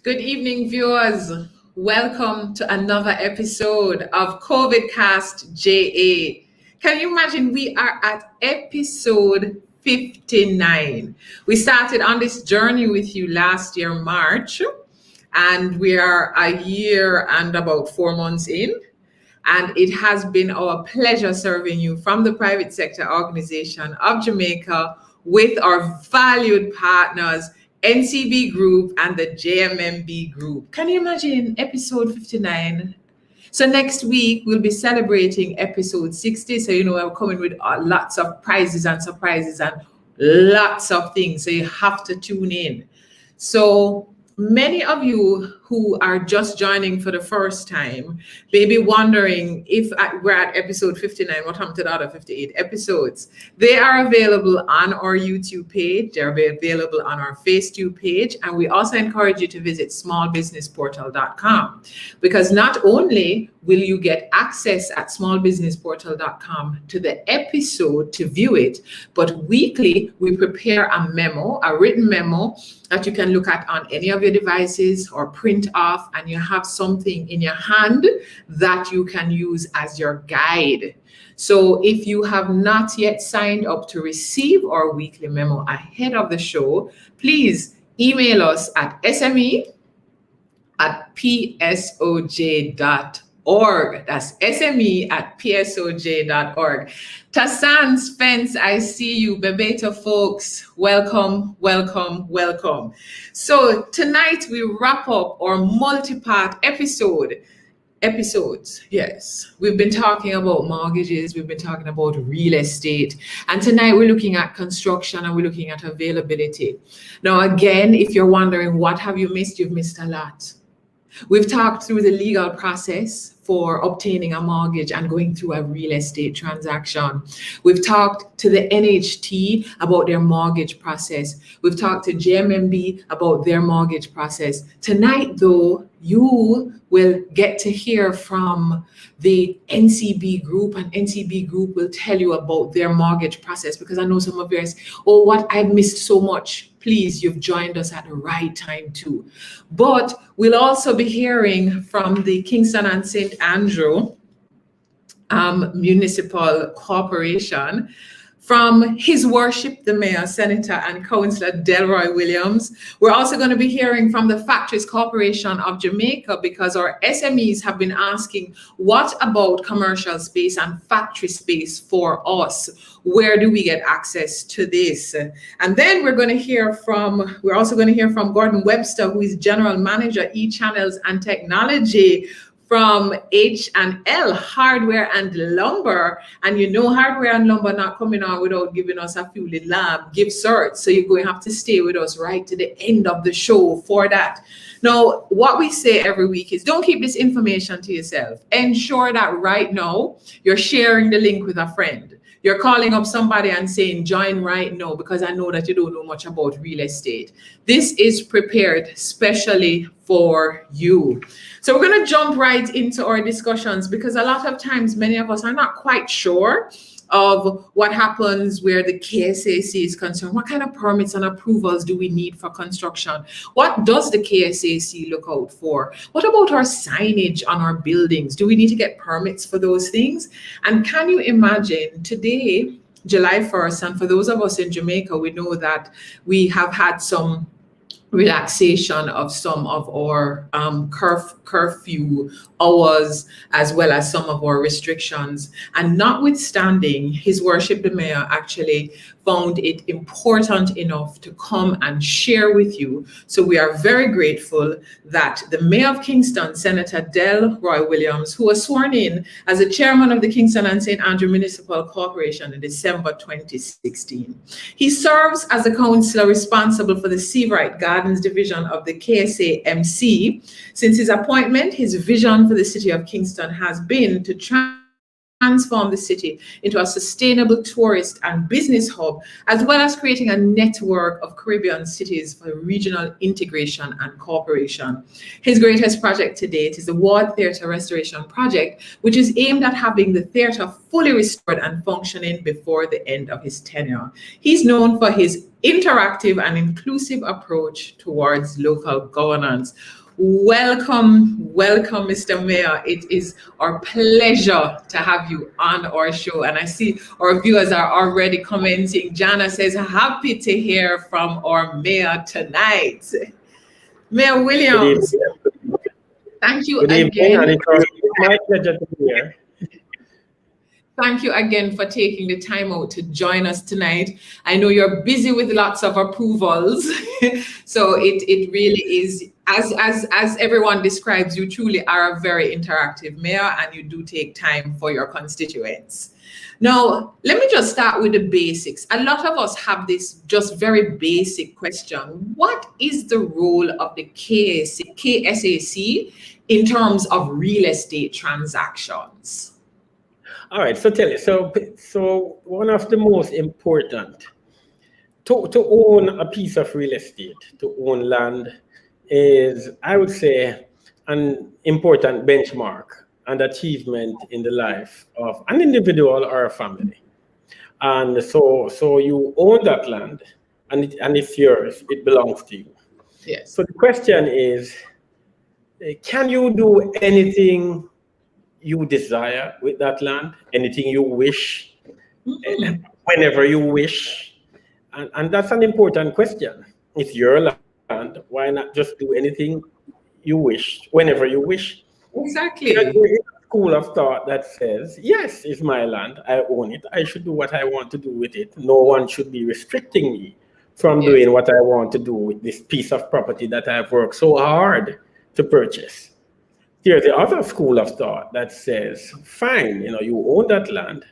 Good evening, viewers. Welcome to another episode of COVIDCast JA. Can you imagine we are at episode 59? We started on this journey with you last year, March, and we are a year and about 4 months in. And it has been our pleasure serving you from the private sector organization of Jamaica with our valued partners, NCB Group and the JMMB Group. Can you imagine episode 59? So next week, we'll be celebrating episode 60. So, we're coming with lots of prizes and surprises and lots of things. So you have to tune in. So many of you who are just joining for the first time may be wondering if we're at episode 59, what happened to the other 58 episodes? They are available on our YouTube page. They're available on our FaceTube page. And we also encourage you to visit smallbusinessportal.com, because not only will you get access at smallbusinessportal.com to the episode to view it, but weekly we prepare a memo, a written memo that you can look at on any of your devices or print off, and you have something in your hand that you can use as your guide. So if you have not yet signed up to receive our weekly memo ahead of the show, please email us at sme@psoj.org. That's sme@psoj.org. Tassan Spence, I see you. Bebeto folks, welcome, welcome, welcome. So tonight we wrap up our multi-part episodes. Yes, we've been talking about mortgages, we've been talking about real estate, and tonight we're looking at construction and we're looking at availability. Now again, if you're wondering what have you missed, you've missed a lot. We've talked through the legal process for obtaining a mortgage and going through a real estate transaction. We've talked to the NHT about their mortgage process. We've talked to JMMB about their mortgage process. Tonight, though, you will get to hear from the NCB Group, and NCB Group will tell you about their mortgage process, because I know some of you are saying, oh, what, I've missed so much. Please, you've joined us at the right time too. But we'll also be hearing from the Kingston and St. Andrew Municipal Corporation, from His Worship the Mayor, Senator and Councillor Delroy Williams. We're also going to be hearing from the Factories Corporation of Jamaica, because our SMEs have been asking, what about commercial space and factory space for us? Where do we get access to this? And then we're also going to hear from Gordon Webster, who is General Manager, E-Channels and Technology from H&L Hardware and Lumber. And hardware and lumber not coming on without giving us a few little gift certs. So you're going to have to stay with us right to the end of the show for that. Now, what we say every week is, don't keep this information to yourself. Ensure that right now you're sharing the link with a friend. You're calling up somebody and saying, join right now, because I know that you don't know much about real estate. This is prepared specially for you. So we're going to jump right into our discussions, because a lot of times many of us are not quite sure of what happens where the KSAC is concerned. What kind of permits and approvals do we need for construction? What does the KSAC look out for? What about our signage on our buildings? Do we need to get permits for those things? And can you imagine today, July 1st, and for those of us in Jamaica, we know that we have had some relaxation of some of our curfew hours, as well as some of our restrictions. And notwithstanding, His Worship the Mayor actually found it important enough to come and share with you. So we are very grateful that the Mayor of Kingston, Senator Delroy Williams, who was sworn in as the chairman of the Kingston and St. Andrew Municipal Corporation in December 2016. He serves as a councillor responsible for the Seavright Gardens division of the KSAMC. Since his appointment, his vision for the city of Kingston has been to transform the city into a sustainable tourist and business hub, as well as creating a network of Caribbean cities for regional integration and cooperation. His greatest project to date is the Ward Theatre Restoration Project, which is aimed at having the theatre fully restored and functioning before the end of his tenure. He's known for his interactive and inclusive approach towards local governance. Welcome, Mr. Mayor. It is our pleasure to have you on our show. And I see our viewers are already commenting. Jana says, happy to hear from our mayor tonight. Mayor Williams, thank you again. And it's my pleasure to be here. Thank you again for taking the time out to join us tonight. I know you're busy with lots of approvals, so it really is, as everyone describes, you truly are a very interactive mayor, and you do take time for your constituents. Now, let me just start with the basics. A lot of us have this just very basic question. What is the role of the KSAC in terms of real estate transactions? All right, so tell you, so one of the most important, to own a piece of real estate, to own land, is, I would say, an important benchmark and achievement in the life of an individual or a family. And so you own that land, and it's yours, it belongs to you. Yes. So the question is, can you do anything you desire with that land, anything you wish, whenever you wish? And that's an important question. It's your land. Why not just do anything you wish, whenever you wish? Exactly. There is a school of thought that says, yes, it's my land. I own it. I should do what I want to do with it. No one should be restricting me from doing what I want to do with this piece of property that I've worked so hard to purchase. There's the other school of thought that says, fine, you own that land,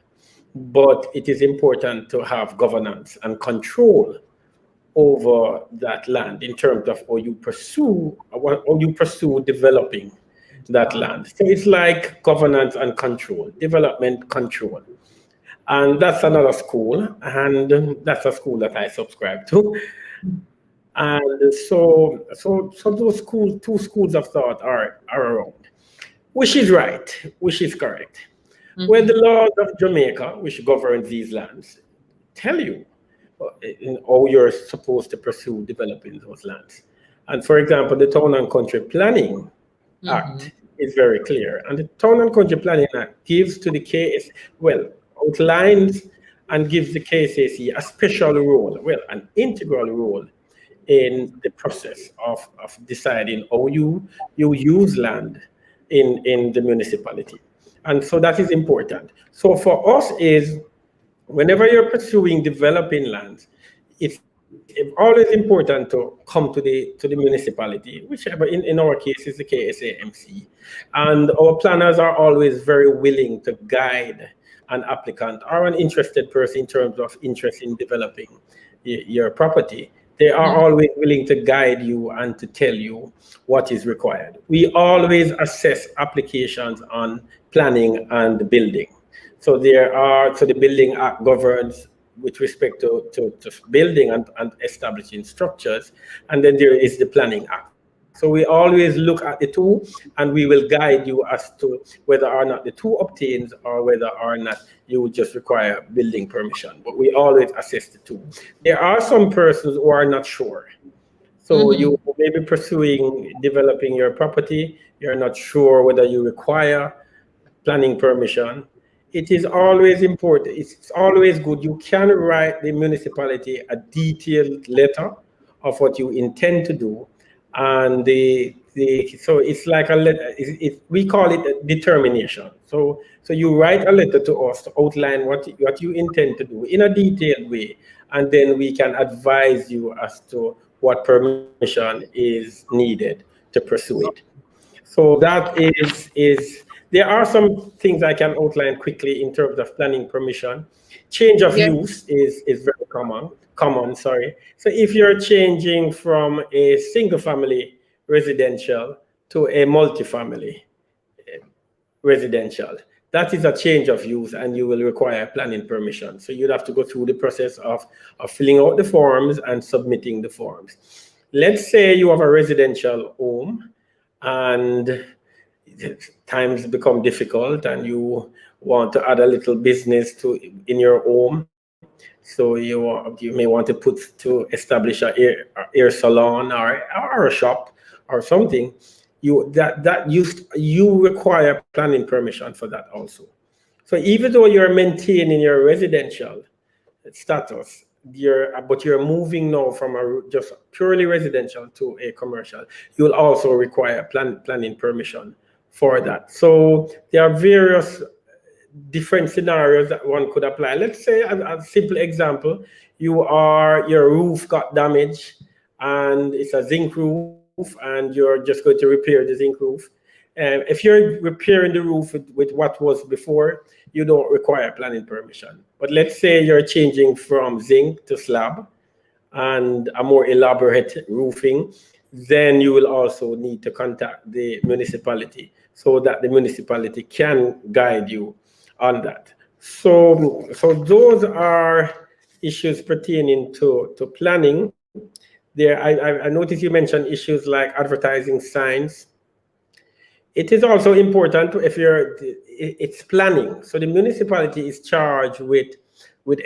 but it is important to have governance and control over that land in terms of how you pursue developing that land. So it's like governance and control, development control. And that's another school, and that's a school that I subscribe to. And so those two schools of thought are around. Which is right, which is correct. Mm-hmm. Well, the laws of Jamaica, which governs these lands, tell you how you're supposed to pursue developing those lands. And for example, the Town and Country Planning Act is very clear. And the Town and Country Planning Act gives to the outlines and gives the KSAC a special role, an integral role in the process of deciding how you use land in the municipality. And so that is important. So for us is, whenever you're pursuing developing lands, it's always important to come to the municipality, whichever in our case is the KSAMC. And our planners are always very willing to guide an applicant or an interested person in terms of interest in developing your property. They are always willing to guide you and to tell you what is required. We always assess applications on planning and building. So the Building Act governs with respect to building and establishing structures, and then there is the Planning Act. So we always look at the two, and we will guide you as to whether or not the two obtains or whether or not you would just require building permission. But we always assess the two. There are some persons who are not sure. So you may be pursuing developing your property. You're not sure whether you require planning permission. It is always important. It's always good. You can write the municipality a detailed letter of what you intend to do. And so it's like a letter. We call it a determination. So you write a letter to us to outline what you intend to do in a detailed way, and then we can advise you as to what permission is needed to pursue it. So that is there are some things I can outline quickly in terms of planning permission. Change of use is very common. So if you're changing from a single family residential to a multifamily residential, that is a change of use, and you will require planning permission. So you'd have to go through the process of filling out the forms and submitting the forms. Let's say you have a residential home and times become difficult and you want to add a little business in your home. So you may want to establish a hair salon or a shop or something. You require planning permission for that also. So even though you're maintaining your residential status, but you're moving now from just purely residential to a commercial, you'll also require planning permission for that. So there are various different scenarios that one could apply. Let's say a simple example: your roof got damaged and it's a zinc roof, and you're just going to repair the zinc roof. If you're repairing the roof with what was before, you don't require planning permission. But let's say you're changing from zinc to slab and a more elaborate roofing, then you will also need to contact the municipality so that the municipality can guide you on that. So those are issues pertaining to planning. There, I noticed you mentioned issues like advertising signs. It is also important it's planning. So the municipality is charged with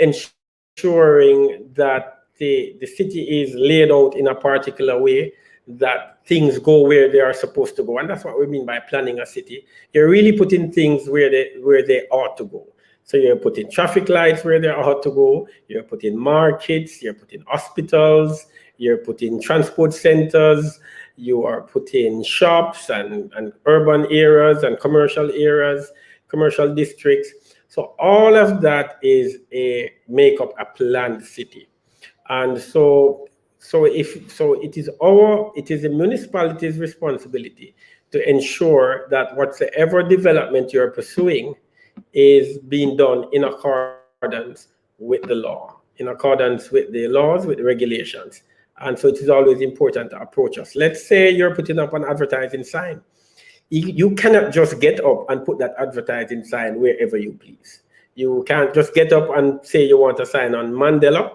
ensuring that the city is laid out in a particular way, that things go where they are supposed to go. And that's what we mean by planning a city. You're really putting things where they ought to go. So you're putting traffic lights where they ought to go. You're putting markets, you're putting hospitals, you're putting transport centers, you are putting shops and urban areas and commercial areas, commercial districts. So all of that make up a planned city. And so it is the municipality's responsibility to ensure that whatever development you're pursuing is being done in accordance with the law, in accordance with the laws, with the regulations. And so it is always important to approach us. Let's say you're putting up an advertising sign. You cannot just get up and put that advertising sign wherever you please. You can't just get up and say you want a sign on Mandela,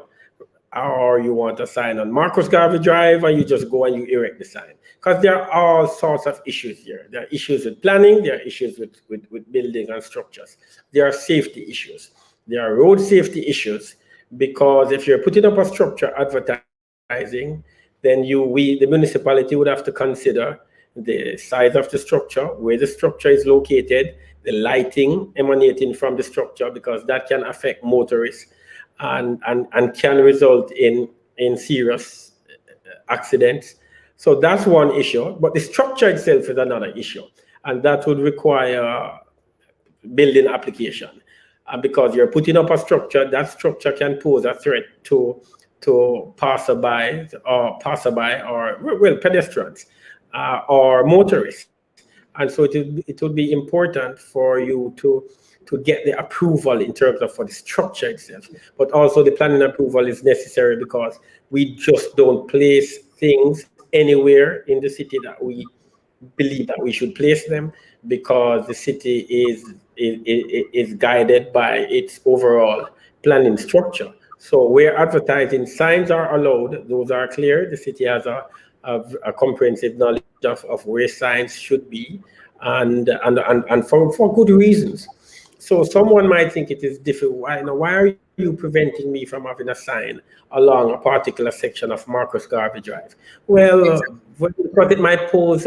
or you want a sign on Marcus Garvey Drive, and you just go and you erect the sign. Because there are all sorts of issues here. There are issues with planning, there are issues with building and structures. There are safety issues. There are road safety issues, because if you're putting up a structure advertising, then the municipality would have to consider the size of the structure, where the structure is located, the lighting emanating from the structure, because that can affect motorists and can result in serious accidents. So that's one issue, but the structure itself is another issue, and that would require building application. And because you're putting up a structure, that structure can pose a threat to passerby or pedestrians or motorists. And so it would be important for you to get the approval in terms of for the structure itself, but also the planning approval is necessary, because we just don't place things anywhere in the city that we believe that we should place them, because the city is guided by its overall planning structure. So where advertising signs are allowed, those are clear. The city has a comprehensive knowledge of where signs should be, and for good reasons. So someone might think it is difficult. Why are you preventing me from having a sign along a particular section of Marcus Garvey Drive? Well, because it might pose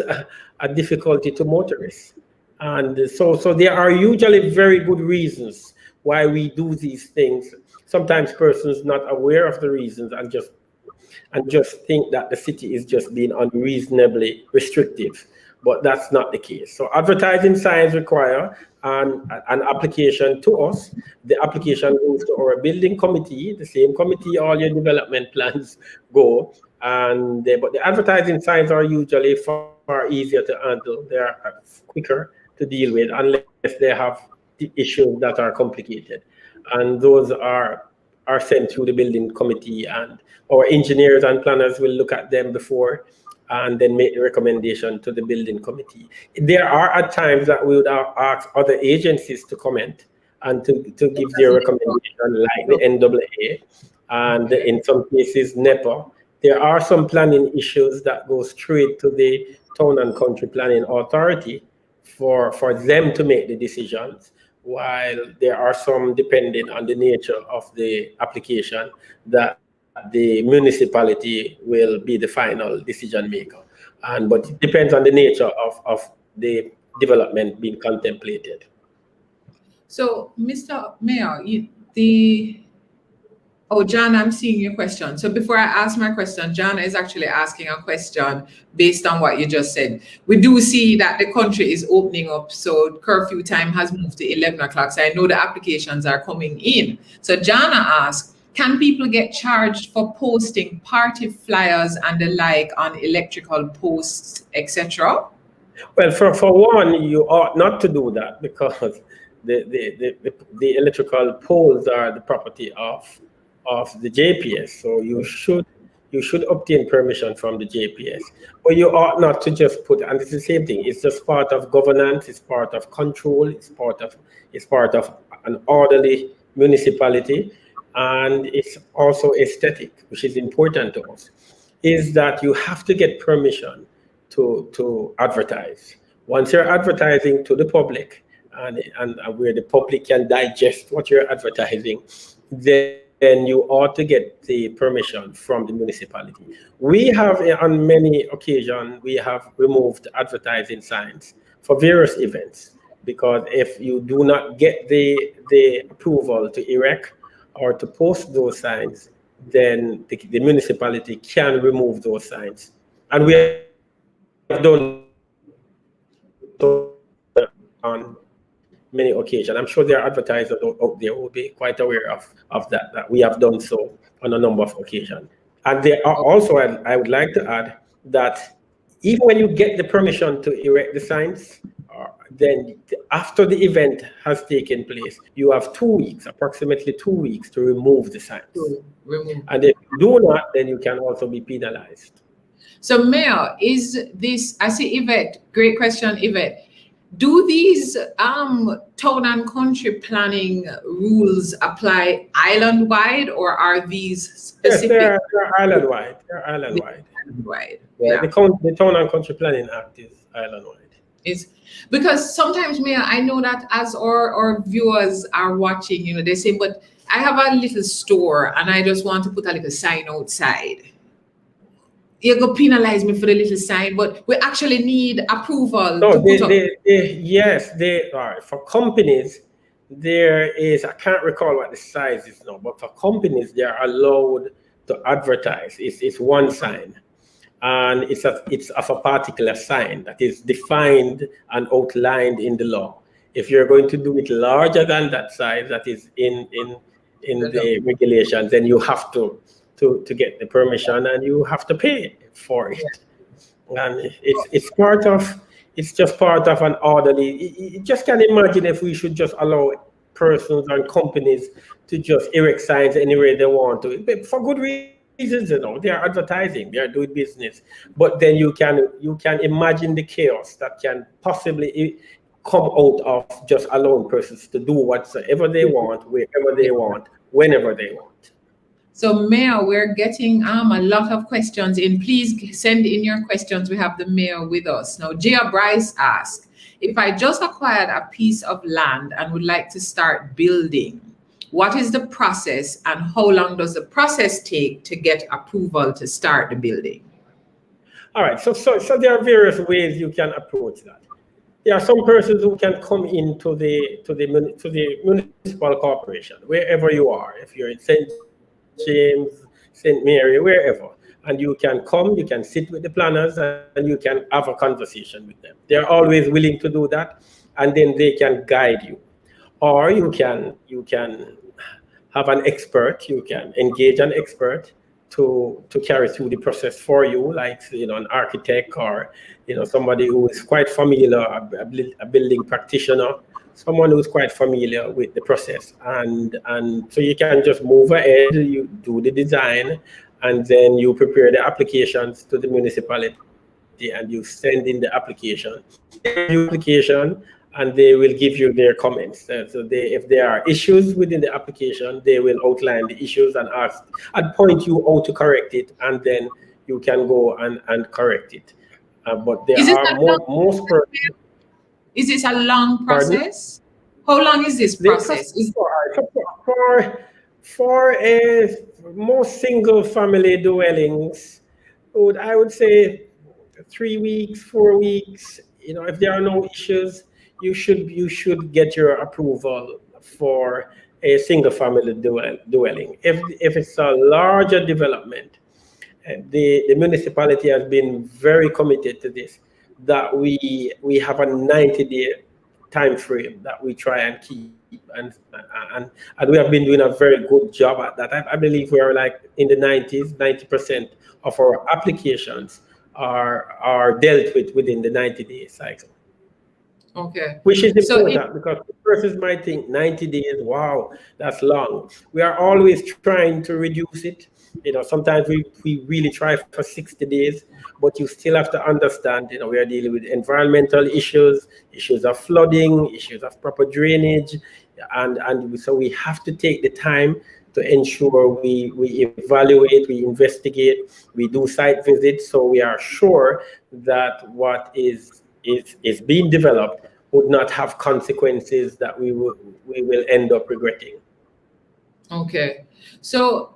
a difficulty to motorists. And so there are usually very good reasons why we do these things. Sometimes persons not aware of the reasons and just think that the city is just being unreasonably restrictive, but that's not the case. So advertising signs require an application to us. The application goes to our building committee, the same committee all your development plans go. But the advertising signs are usually far easier to handle. They are quicker to deal with, unless they have the issues that are complicated. And those are sent to the building committee, and our engineers and planners will look at them before and then make the recommendation to the building committee. There are at times that we would ask other agencies to comment and to give their recommendation, like the NAA, and in some cases NEPA. There are some planning issues that go straight to the Town and Country Planning Authority for them to make the decisions, while there are some, depending on the nature of the application, that the municipality will be the final decision maker. But it depends on the nature of the development being contemplated. So, Mr. Mayor, John, I'm seeing your question. So before I ask my question, John is actually asking a question based on what you just said. We do see that the country is opening up, so curfew time has moved to 11 o'clock. So I know the applications are coming in. So Jana asks, can people get charged for posting party flyers and the like on electrical posts, etc.? Well, for one, you ought not to do that, because the electrical poles are the property of the JPS. So you should obtain permission from the JPS. But you ought not to just put, and it's the same thing. It's just part of governance. It's part of control. It's part of an orderly municipality. And it's also aesthetic, which is important to us, is that you have to get permission to advertise. Once you're advertising to the public, and where the public can digest what you're advertising, then you ought to get the permission from the municipality. We have, on many occasions, we have removed advertising signs for various events, because if you do not get the approval to erect or to post those signs, then the municipality can remove those signs. And we have done on many occasions. I'm sure there are advertisers out there who will be quite aware of that we have done so on a number of occasions. And there are also, I would like to add, that even when you get the permission to erect the signs, then after the event has taken place, you have 2 weeks, approximately 2 weeks, to remove the signs. And if you do not, then you can also be penalized. So Mayor, is this, I see Yvette, great question, Yvette. Do these town and country planning rules apply island-wide, or are these specific? Yes, they're island-wide. They're island-wide. Yeah. The Town and Country Planning Act is island-wide. Because sometimes, Mayor, I know that as our viewers are watching, they say, but I have a little store and I just want to put a little sign outside. You're going to penalize me for the little sign, but we actually need approval. No, yes, they are. For companies, there is, I can't recall what the size is now, but for companies, they are allowed to advertise. It's one sign. And it's of a particular sign that is defined and outlined in the law. If you're going to do it larger than that size that is in the regulations, then you have to get the permission, and you have to pay for it. And it's just part of an orderly. You just can't imagine if we should just allow persons and companies to just erect signs anywhere they want to, but for good reasons. They are advertising, they are doing business, but then you can imagine the chaos that can possibly come out of just allowing persons to do whatsoever they want, wherever they want, whenever they want. So Mayor, we're getting a lot of questions in. Please send in your questions. We have the Mayor with us. Now, Gia Bryce asked, if I just acquired a piece of land and would like to start building, what is the process, and how long does the process take to get approval to start the building? All right, so there are various ways you can approach that. There are some persons who can come into the municipal corporation, wherever you are. If you're in St. James, St. Mary, wherever, and you can come, you can sit with the planners, and you can have a conversation with them. They're always willing to do that, and then they can guide you. Or you can have an expert, you can engage an expert to carry through the process for you, like an architect, or somebody who is quite familiar, a building practitioner, someone who's quite familiar with the process. And so you can just move ahead, you do the design, and then you prepare the applications to the municipality and you send in the application. They review the application and they will give you their comments. So if there are issues within the application, they will outline the issues and ask and point you how to correct it, and then you can go and correct it. But there are Is this a long Pardon? process? How long is this process? For most single family dwellings, I would say 3 weeks, 4 weeks. If there are no issues, you should get your approval for a single family dwelling. If it's a larger development, the municipality has been very committed to this, that we have a 90-day time frame that we try and keep, and we have been doing a very good job at that. I believe we are like in the 90% of our applications are dealt with within the 90-day cycle. Okay. Which is important, because persons might think 90 days, wow, that's long. We are always trying to reduce it. Sometimes we really try for 60 days, but you still have to understand, we are dealing with environmental issues of flooding, issues of proper drainage, and so we have to take the time to ensure we evaluate, we investigate, we do site visits, so we are sure that what is being developed would not have consequences that we will end up regretting. Okay, so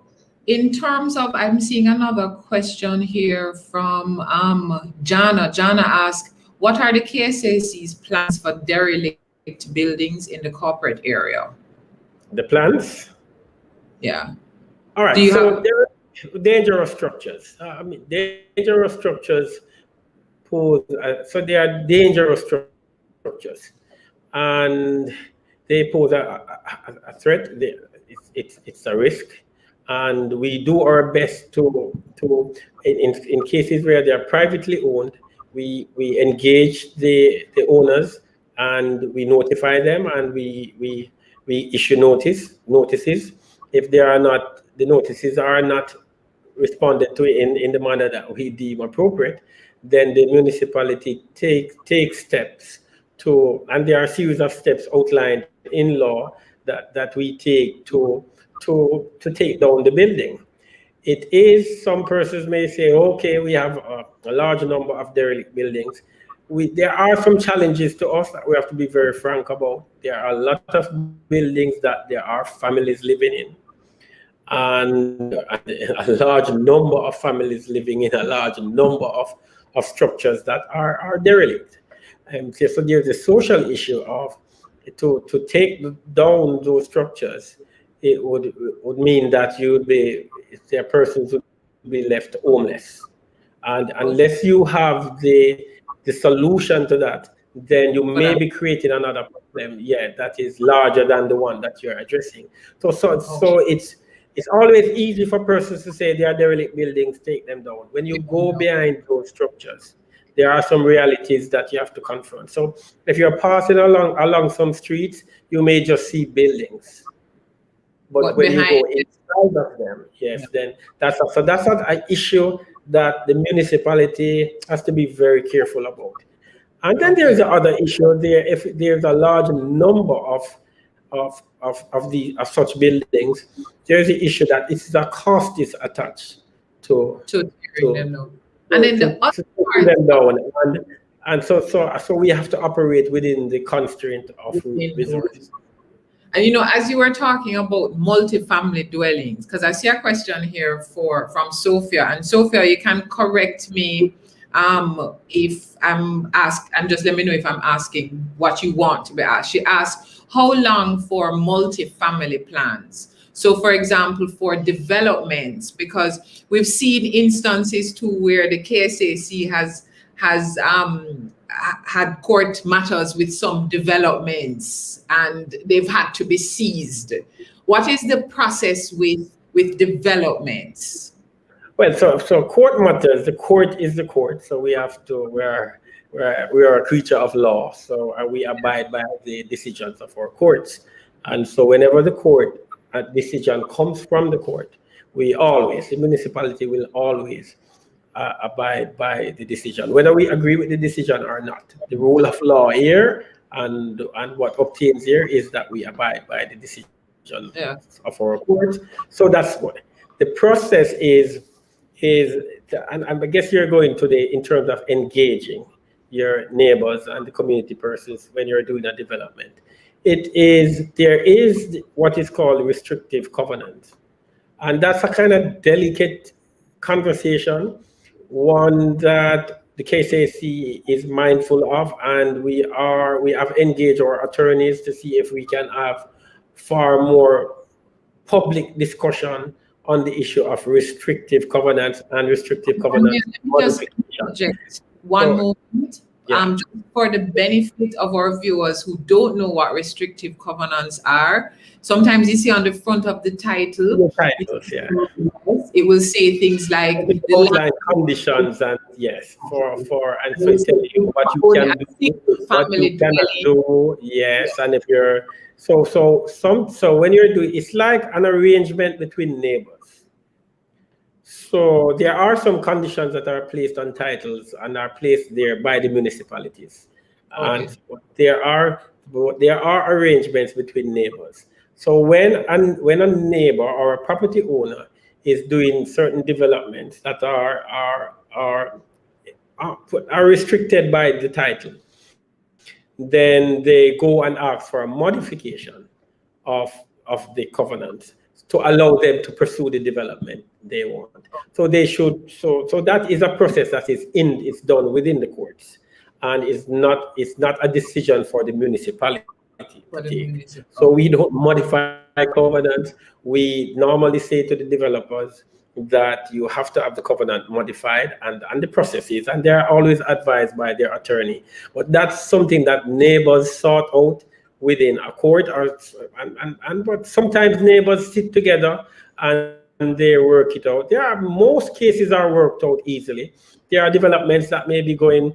in terms of, I'm seeing another question here from Jana. Jana asked, what are the KSAC's plans for derelict buildings in the corporate area? The plans? Yeah. All right, so there are dangerous structures. Dangerous structures pose, so they are dangerous structures, and they pose a threat. It's a risk, and we do our best to in cases where they are privately owned, we engage the owners, and we notify them, and we issue notices. If the notices are not responded to in the manner that we deem appropriate, then the municipality takes steps to, and there are a series of steps outlined in law that we take to take down the building. It is, some persons may say, okay, we have a large number of derelict buildings. There are some challenges to us that we have to be very frank about. There are a lot of buildings that there are families living in, and a large number of families living in a large number of structures that are derelict. So there's a social issue of to take down those structures. It would mean that there are persons would be left homeless, and unless you have the solution to that, then you may be creating another problem, that is larger than the one that you're addressing. So it's always easy for persons to say they are derelict buildings, take them down. When you go behind those structures, there are some realities that you have to confront. So if you're passing along some streets, you may just see buildings. But when you go inside of them, then that's an issue that the municipality has to be very careful about. And then there's the other issue there. If there's a large number of such buildings, there's the issue that a cost is attached to tearing them down. And then the other part, them down, and so we have to operate within the constraint of resources. And as you were talking about multi-family dwellings, because I see a question here from Sophia, and Sophia, you can correct me if I'm asked, and just let me know if I'm asking what you want to be asked. She asked, how long for multi-family plans? So for example, for developments, because we've seen instances too where the KSAC has had court matters with some developments and they've had to be seized. What is the process with developments? Well, so court matters, the court is the court, so we have to, we are a creature of law, so we abide by the decisions of our courts. And so whenever a decision comes from the court, the municipality will always abide by the decision, whether we agree with the decision or not. The rule of law here and what obtains here is that we abide by the decision of our court. So that's what the process is, and I guess you're going to in terms of engaging your neighbors and the community persons when you're doing a development. There is what is called restrictive covenant. And that's a kind of delicate conversation, one that the COVIDCast is mindful of, and we have engaged our attorneys to see if we can have far more public discussion on the issue of restrictive covenants and restrictive covenants. Just one moment. Just for the benefit of our viewers who don't know what restrictive covenants are, sometimes you see on the front of the title, it will say things like the outline conditions and and so it tells you what you can do, what you cannot do, and if you're so when you're doing, it's like an arrangement between neighbors. So there are some conditions that are placed on titles and are placed there by the municipalities, and there are arrangements between neighbors. So when a neighbor or a property owner is doing certain developments that are restricted by the title, then they go and ask for a modification of the covenant to allow them to pursue the development they want. So they should. So that is a process that is done within the courts, and it's not a decision for the municipality to take. So we don't modify covenants. We normally say to the developers that you have to have the covenant modified and the processes, and they're always advised by their attorney. But that's something that neighbors sort out within a court, but sometimes neighbors sit together and they work it out. Most cases are worked out easily. There are developments that may be going,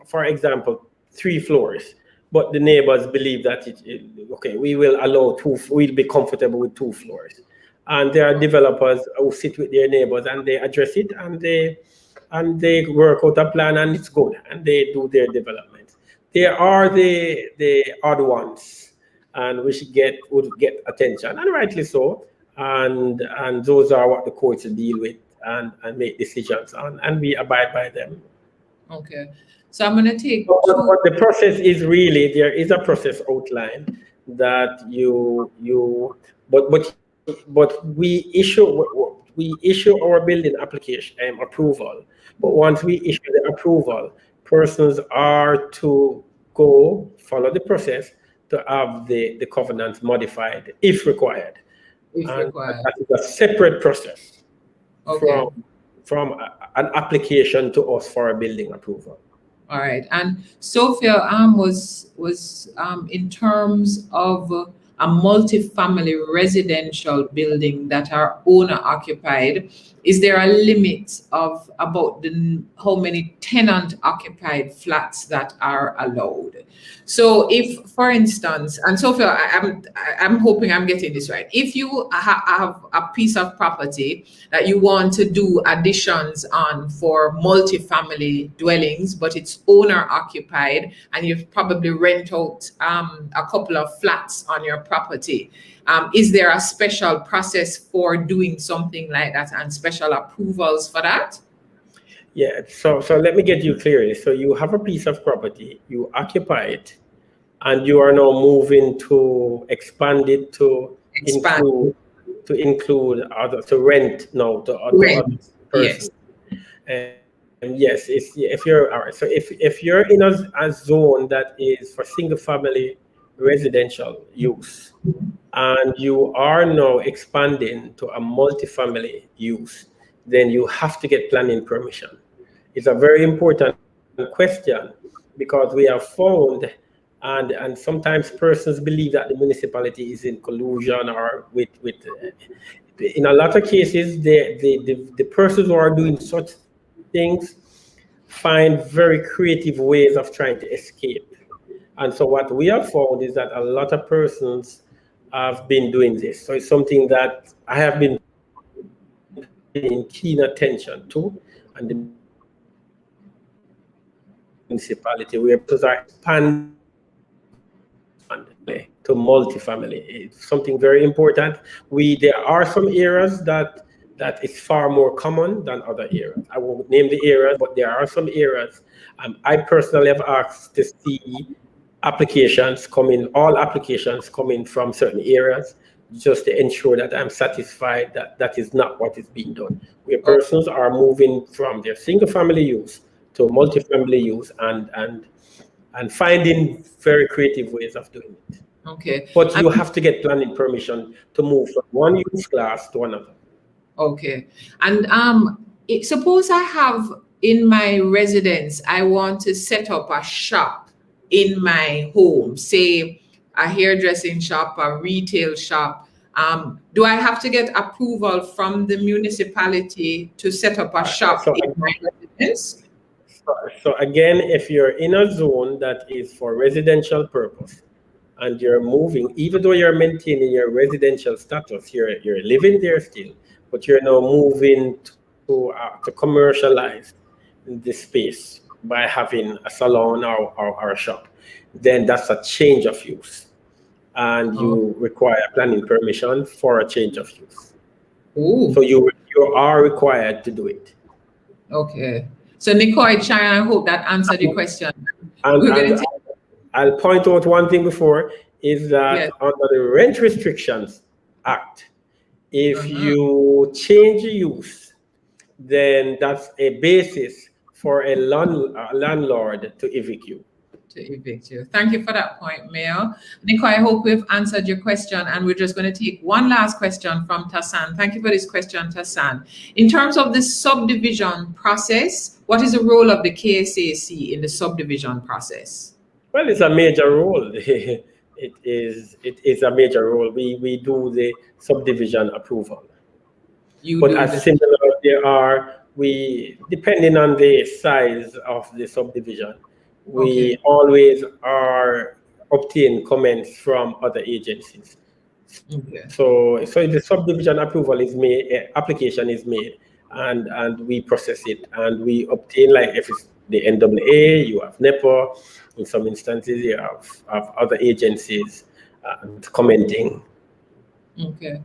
for example, 3 floors, but the neighbors believe that we will allow we'll be comfortable with 2 floors. And there are developers who sit with their neighbors and they address it and they work out a plan and it's good and they do their development. There are the odd ones, and would get attention, and rightly so. And those are what the courts deal with and make decisions on, and we abide by them. Okay, so I'm going to take. But the process is really, there is a process outline that but we issue our building application approval. But once we issue the approval, persons are to go follow the process to have the covenants modified if required. That is a separate process from an application to us for a building approval. All right. And Sophia was in terms of a multi-family residential building that are owner occupied, is there a limit of about how many tenant occupied flats that are allowed? So if, for instance, and Sophia, I'm hoping I'm getting this right. If you have a piece of property that you want to do additions on for multi-family dwellings, but it's owner occupied, and you probably rent out a couple of flats on your property, is there a special process for doing something like that and special approvals for that? Yeah, so let me get you clearly. So you have a piece of property, you occupy it, and you are now moving to expand it to include other, to rent now to other persons. Yes. And yes, if you're all right. So if you're in a zone that is for single family residential use, and you are now expanding to a multifamily use, then you have to get planning permission. It's a very important question because we have found, and sometimes persons believe that the municipality is in collusion or with in a lot of cases, the persons who are doing such things find very creative ways of trying to escape. And so what we have found is that a lot of persons have been doing this. So it's something that I have been paying keen attention to. and the municipality where people are expanding to multifamily. It's something very important. There are some areas that is far more common than other areas. I won't name the areas, but there are some areas. I personally have asked to see applications all applications coming from certain areas, just to ensure that I'm satisfied that that is not what is being done. Where persons are moving from their single family use to multifamily use and finding very creative ways of doing it. Okay. But you have to get planning permission to move from one use class to another. Okay. And suppose I have in my residence, I want to set up a shop in my home, say a hairdressing shop, a retail shop. Do I have to get approval from the municipality to set up a shop in my residence? So again, if you're in a zone that is for residential purpose and you're moving, even though you're maintaining your residential status, you're living there still, but you're now moving to commercialize the space by having a salon or a shop, then that's a change of use. And you require planning permission for a change of use. Ooh. So you are required to do it. Okay. So Nicole, Sharon, I hope that answered your question. And I'll point out one thing before, is that under the Rent Restrictions Act, if you change use, then that's a basis for a landlord to evict you. Thank you for that point, Mayor. Nico, I hope we've answered your question, and we're just going to take one last question from Tassan. Thank you for this question, Tassan. In terms of the subdivision process, what is the role of the KSAC in the subdivision process? Well, it's a major role. It is a major role. We do the subdivision approval. But as similar, depending on the size of the subdivision, we always obtain comments from other agencies. Okay. So if the subdivision approval is made, application is made, and we process it, and we obtain, like if it's the NAA, you have NEPA. In some instances, you have other agencies commenting. Okay.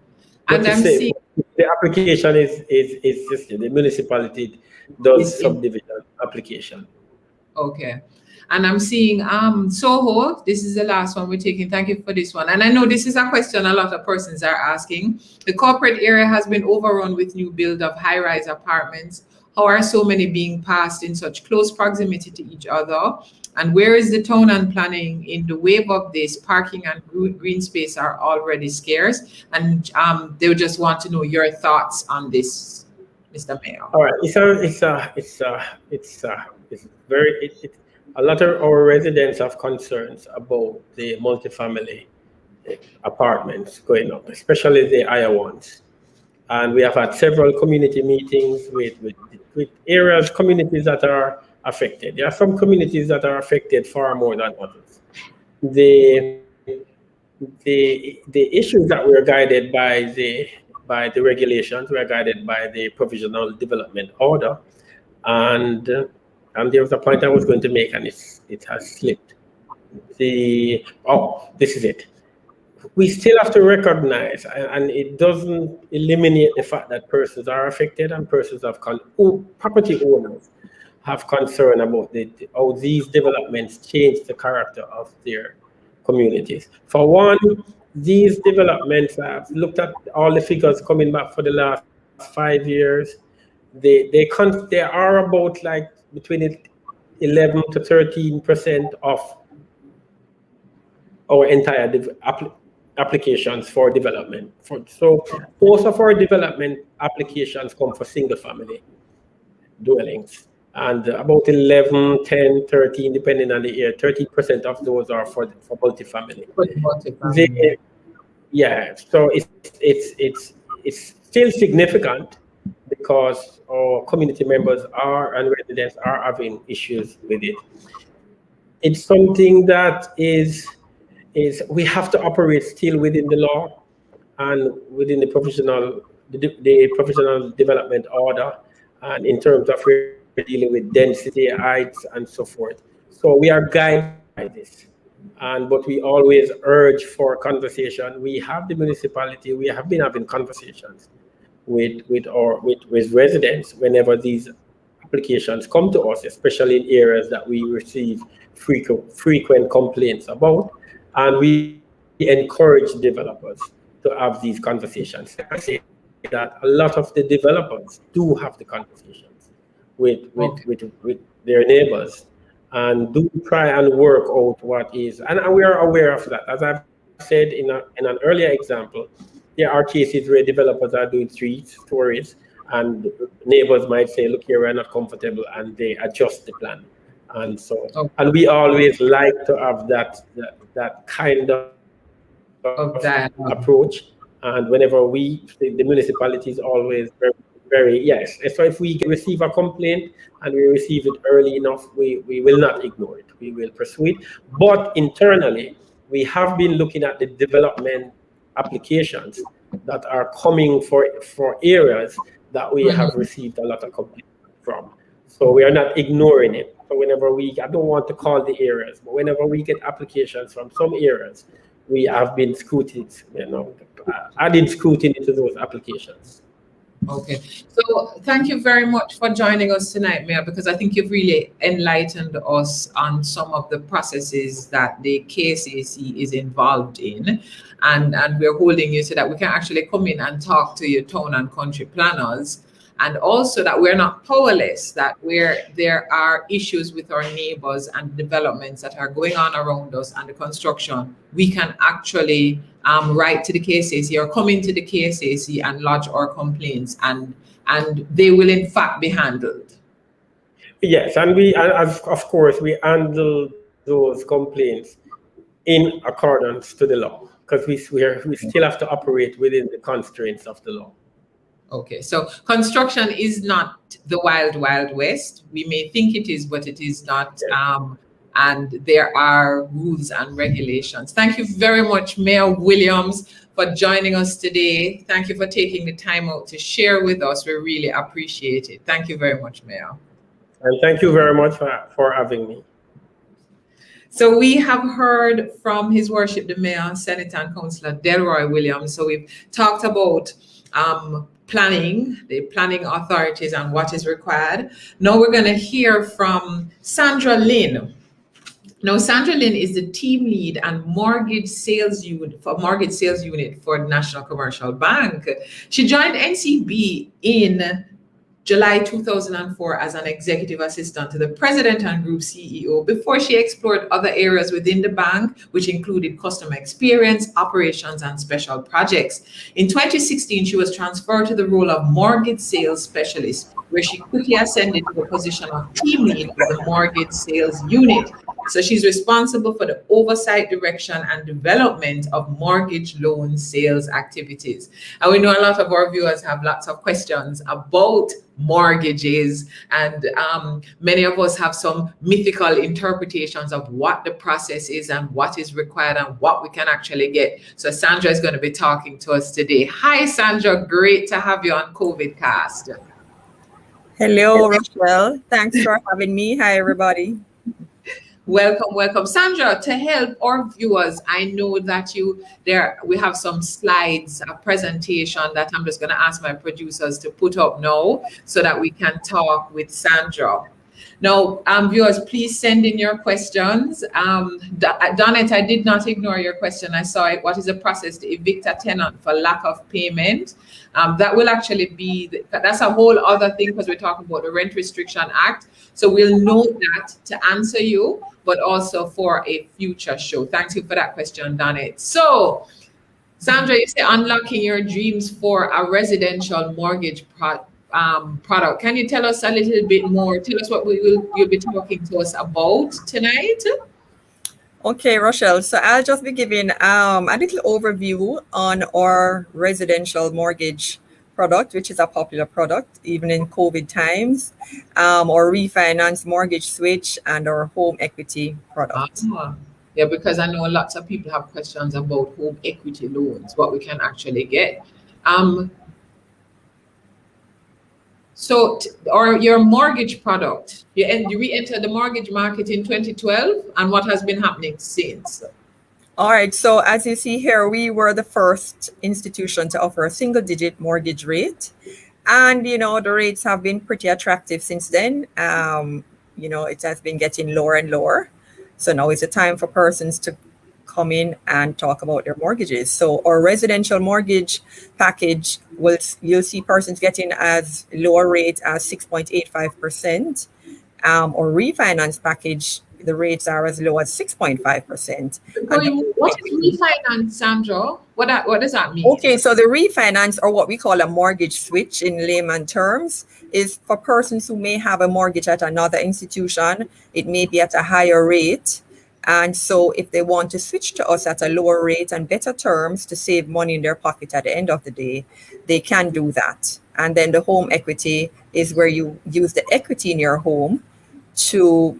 And I'm seeing the application is just the municipality does subdivision application. Okay. And I'm seeing Soho, this is the last one we're taking. Thank you for this one. And I know this is a question a lot of persons are asking. The corporate area has been overrun with new build of high-rise apartments. How are so many being passed in such close proximity to each other? And where is the town and planning in the wave of this? Parking and green space are already scarce. And they would just want to know your thoughts on this, Mr. Mayor. All right, a lot of our residents have concerns about the multifamily apartments going up, especially the higher ones. And we have had several community meetings with communities that are affected. There are some communities that are affected far more than others. The issues that we're guided by the regulations, we're guided by the provisional development order, and there was a point I was going to make, and it has slipped. This is it. We still have to recognize, and it doesn't eliminate the fact that persons are affected and persons property owners have concern about how these developments change the character of their communities. For one, these developments, I've looked at all the figures coming back for the last 5 years. They are about like between 11 to 13% of our entire applications for development. So most of our development applications come for single family dwellings. And about 11, 10, 13, depending on the year, 30% of those are for multifamily. So it's still significant because our community members and residents are having issues with it. It's something that is we have to operate still within the law and within the provisional development order. and in terms of dealing with density, heights, and so forth. So we are guided by this. But we always urge for conversation. We have the municipality, we have been having conversations with residents whenever these applications come to us, especially in areas that we receive frequent complaints about, and we encourage developers to have these conversations. I say that a lot of the developers do have the conversations with their neighbors and do try and work out what is, and we are aware of that. As I've said in an earlier example, there are cases where developers are doing 3 stories and neighbors might say, look here, we're not comfortable, and they adjust the plan. And so, and we always like to have that kind of approach. And whenever the municipality is always very, yes. So if we receive a complaint and we receive it early enough, we will not ignore it. We will pursue it. But internally, we have been looking at the development applications that are coming for areas that we have received a lot of complaints from. So we are not ignoring it. So whenever I don't want to call the areas, but whenever we get applications from some areas, we have been adding scrutiny to those applications. Okay, so thank you very much for joining us tonight, Mayor, because I think you've really enlightened us on some of the processes that the COVIDCast is involved in, and we're holding you so that we can actually come in and talk to your town and country planners, and also that we're not powerless, that where there are issues with our neighbors and developments that are going on around us and the construction, we can actually write to the COVIDCast or come into the COVIDCast and lodge our complaints, and they will in fact be handled. Yes, and of course we handle those complaints in accordance to the law, because we still have to operate within the constraints of the law. Okay, so construction is not the wild, wild west. We may think it is, but it is not. And there are rules and regulations. Thank you very much, Mayor Williams, for joining us today. Thank you for taking the time out to share with us. We really appreciate it. Thank you very much, Mayor. And thank you very much for having me. So we have heard from His Worship the Mayor, Senator and Councillor Delroy Williams. So we've talked about planning, the planning authorities and what is required. Now we're going to hear from Sandra Lynn. Now, Sandra Lynn is the team lead and mortgage sales unit for National Commercial Bank. She joined NCB in July 2004 as an executive assistant to the president and group CEO before she explored other areas within the bank, which included customer experience, operations, and special projects. In 2016, she was transferred to the role of mortgage sales specialist, where she quickly ascended to the position of team lead for the mortgage sales unit. So she's responsible for the oversight, direction, and development of mortgage loan sales activities. And we know a lot of our viewers have lots of questions about mortgages, and many of us have some mythical interpretations of what the process is and what is required and what we can actually get. So Sandra is going to be talking to us today. Hi, Sandra. Great to have you on COVIDCast. Hello, Rochelle. Thanks for having me. Hi, everybody. Welcome, welcome. Sandra, to help our viewers, I know that we have some slides, a presentation that I'm just going to ask my producers to put up now so that we can talk with Sandra. Now, viewers, please send in your questions. Donette, I did not ignore your question. I saw it. What is the process to evict a tenant for lack of payment? That will actually be, that's a whole other thing because we're talking about the Rent Restriction Act. So we'll note that to answer you, but also for a future show. Thank you for that question, Donette. So, Sandra, you say unlocking your dreams for a residential mortgage product. Can you tell us a little bit more? Tell us what you'll be talking to us about tonight. Okay, Rochelle. So I'll just be giving a little overview on our residential mortgage product, which is a popular product even in COVID times, our refinance mortgage switch, and our home equity product. Yeah, because I know lots of people have questions about home equity loans, what we can actually get. So, or your mortgage product, you re-entered the mortgage market in 2012, and what has been happening since? All right. So as you see here, we were the first institution to offer a single-digit mortgage rate, and the rates have been pretty attractive since then. It has been getting lower and lower. So now is the time for persons to come in and talk about their mortgages. So our residential mortgage package you'll see persons getting as lower rate as 6.85%. Or refinance package, the rates are as low as 6.5%. What is refinance, Sandra? What does that mean? Okay, so the refinance, or what we call a mortgage switch in layman terms, is for persons who may have a mortgage at another institution. It may be at a higher rate. And so if they want to switch to us at a lower rate and better terms to save money in their pocket at the end of the day, they can do that. And then the home equity is where you use the equity in your home to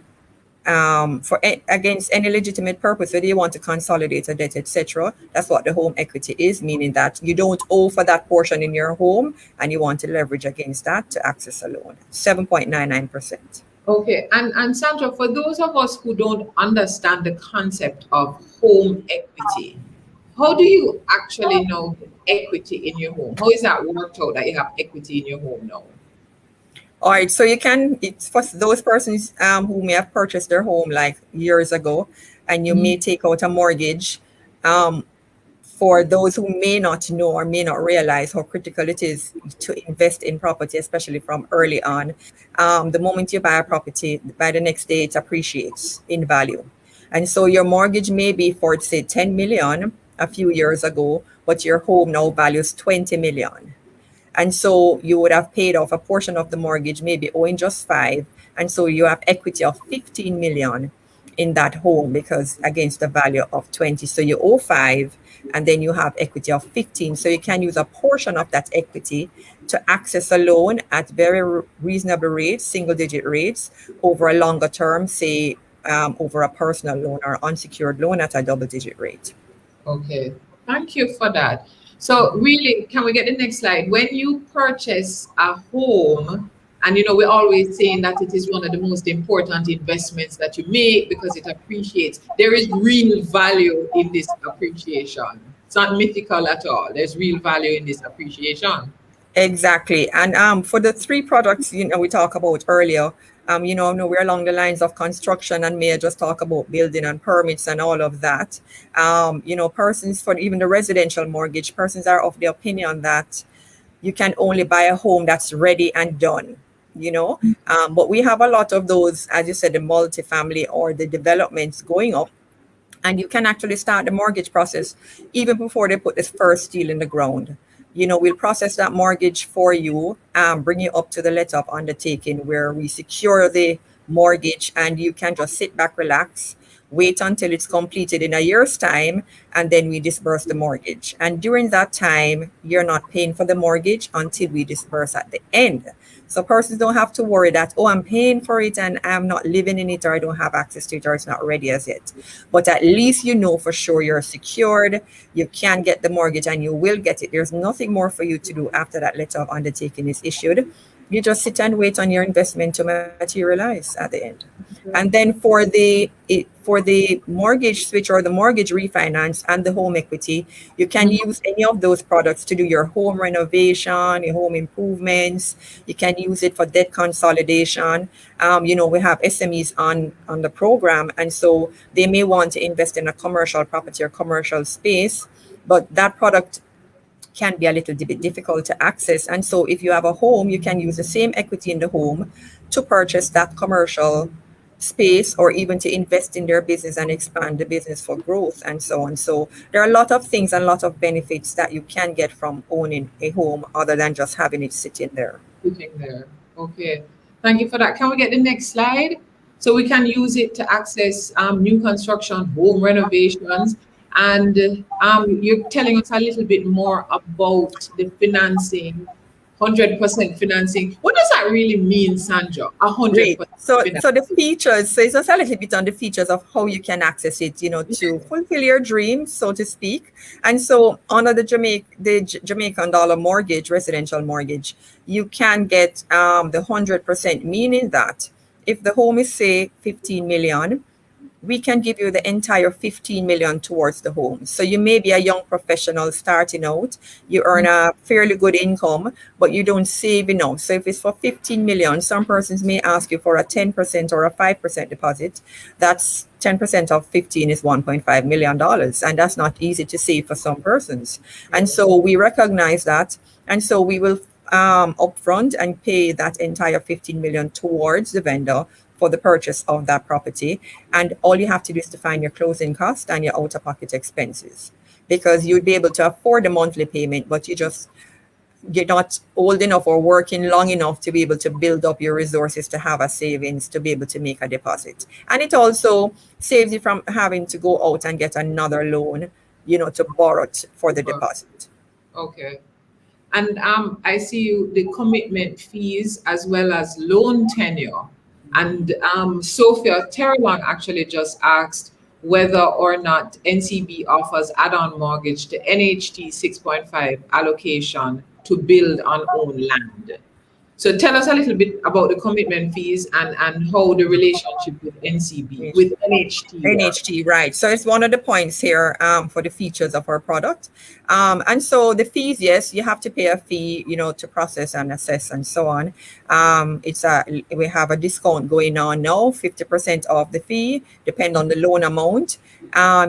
against any legitimate purpose, whether you want to consolidate a debt, etc. That's what the home equity is, meaning that you don't owe for that portion in your home and you want to leverage against that to access a loan. 7.99%. Okay, and Sandra, for those of us who don't understand the concept of home equity, how do you actually know equity in your home? How is that worked out that you have equity in your home now? All right, so it's for those persons who may have purchased their home like years ago, and you may take out a mortgage. For those who may not know or may not realize how critical it is to invest in property, especially from early on, the moment you buy a property, by the next day it appreciates in value. And so your mortgage may be for, say, 10 million a few years ago, but your home now values 20 million. And so you would have paid off a portion of the mortgage, maybe owing just 5. And so you have equity of 15 million in that home because against the value of 20. So you owe 5 and then you have equity of 15. So you can use a portion of that equity to access a loan at very reasonable rates, single-digit rates, over a longer term, say over a personal loan or unsecured loan at a double-digit rate. Okay, thank you for that. So really, can we get the next slide? When you purchase a home, and we're always saying that it is one of the most important investments that you make because it appreciates. There is real value in this appreciation. It's not mythical at all. There's real value in this appreciation. Exactly. And for the 3 products, we talked about earlier, we're along the lines of construction, and may I just talk about building and permits and all of that. Persons for even the residential mortgage, persons are of the opinion that you can only buy a home that's ready and done, but we have a lot of those, as you said, the multifamily or the developments going up, and you can actually start the mortgage process even before they put this first steel in the ground. We'll process that mortgage for you, bring you up to the letter of undertaking where we secure the mortgage, and you can just sit back, relax, wait until it's completed in a year's time, and then we disburse the mortgage. And during that time, you're not paying for the mortgage until we disburse at the end. So persons don't have to worry that, I'm paying for it and I'm not living in it, or I don't have access to it, or it's not ready as yet. But at least for sure you're secured, you can get the mortgage and you will get it. There's nothing more for you to do after that letter of undertaking is issued. You just sit and wait on your investment to materialize at the end. And then for the mortgage switch or the mortgage refinance and the home equity, you can use any of those products to do your home renovation, your home improvements. You can use it for debt consolidation. We have SMEs on the program, and so they may want to invest in a commercial property or commercial space, but that product can be a little bit difficult to access. And so if you have a home, you can use the same equity in the home to purchase that commercial space, or even to invest in their business and expand the business for growth and so on. So there are a lot of things and a lot of benefits that you can get from owning a home other than just having it sitting there. Okay, thank you for that. Can we get the next slide? So we can use it to access new construction, home renovations. And you're telling us a little bit more about the financing 100% financing. What does that really mean, Sandra? 100% Great. So financing. the features, so it's just a little bit on the features of how you can access it, to fulfill your dreams, so to speak. And so under the Jamaican dollar mortgage, residential mortgage, you can get the 100%, meaning that if the home is, say, 15 million, we can give you the entire 15 million towards the home. So you may be a young professional starting out, you earn a fairly good income, but you don't save enough. So if it's for 15 million, some persons may ask you for a 10% or a 5% deposit. That's 10% of 15 is $1.5 million. And that's not easy to save for some persons. And so we recognize that. And so we will upfront and pay that entire 15 million towards the vendor for the purchase of that property. And all you have to do is to find your closing cost and your out-of-pocket expenses, because you'd be able to afford the monthly payment, but you're not old enough or working long enough to be able to build up your resources to have a savings to be able to make a deposit. And it also saves you from having to go out and get another loan, to borrow it for the deposit. Okay. And I see the commitment fees as well as loan tenure. And Sophia Terrelong actually just asked whether or not NCB offers add-on mortgage to NHT 6.5 allocation to build on own land. So tell us a little bit about the commitment fees and how the relationship with NCB, with NHT. NHT, right. So it's one of the points here for the features of our product. And so the fees, yes, you have to pay a fee, to process and assess and so on. We have a discount going on now, 50% off the fee, depend on the loan amount.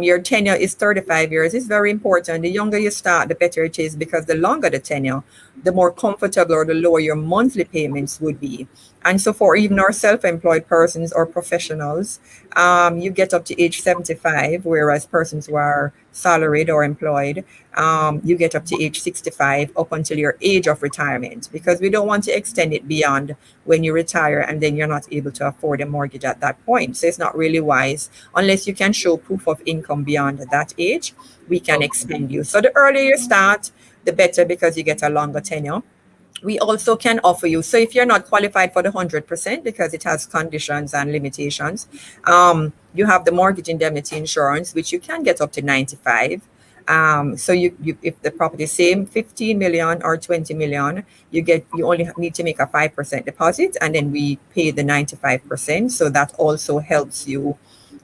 Your tenure is 35 years. It's very important. The younger you start, the better it is, because the longer the tenure, the more comfortable or the lower your monthly payments would be. And so for even our self-employed persons or professionals, you get up to age 75, whereas persons who are salaried or employed, you get up to age 65 up until your age of retirement, because we don't want to extend it beyond when you retire and then you're not able to afford a mortgage at that point. So it's not really wise unless you can show proof of income beyond that age. We can extend you. So the earlier you start, the better, because you get a longer tenure. We also can offer you, so if you're not qualified for the 100%, because it has conditions and limitations, you have the mortgage indemnity insurance, which you can get up to 95. So you if the property is same 15 million or 20 million, you only need to make a 5% deposit, and then we pay the 95%. So that also helps you,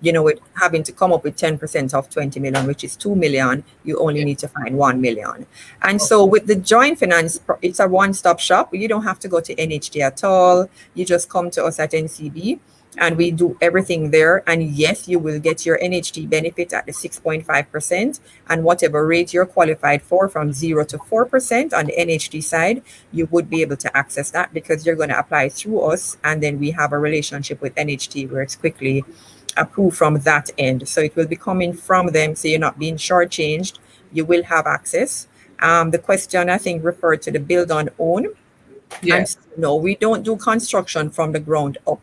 with having to come up with 10% of 20 million, which is 2 million, you only need to find 1 million. And so with the joint finance, it's a one-stop shop. You don't have to go to NHT at all. You just come to us at NCB and we do everything there. And yes, you will get your NHT benefit at the 6.5%, and whatever rate you're qualified for, from 0 to 4% on the NHT side, you would be able to access that, because you're going to apply through us. And then we have a relationship with NHT where it's quickly approved from that end. So it will be coming from them. So you're not being shortchanged. You will have access. The question, I think, referred to the build on own. Yes. And no, we don't do construction from the ground up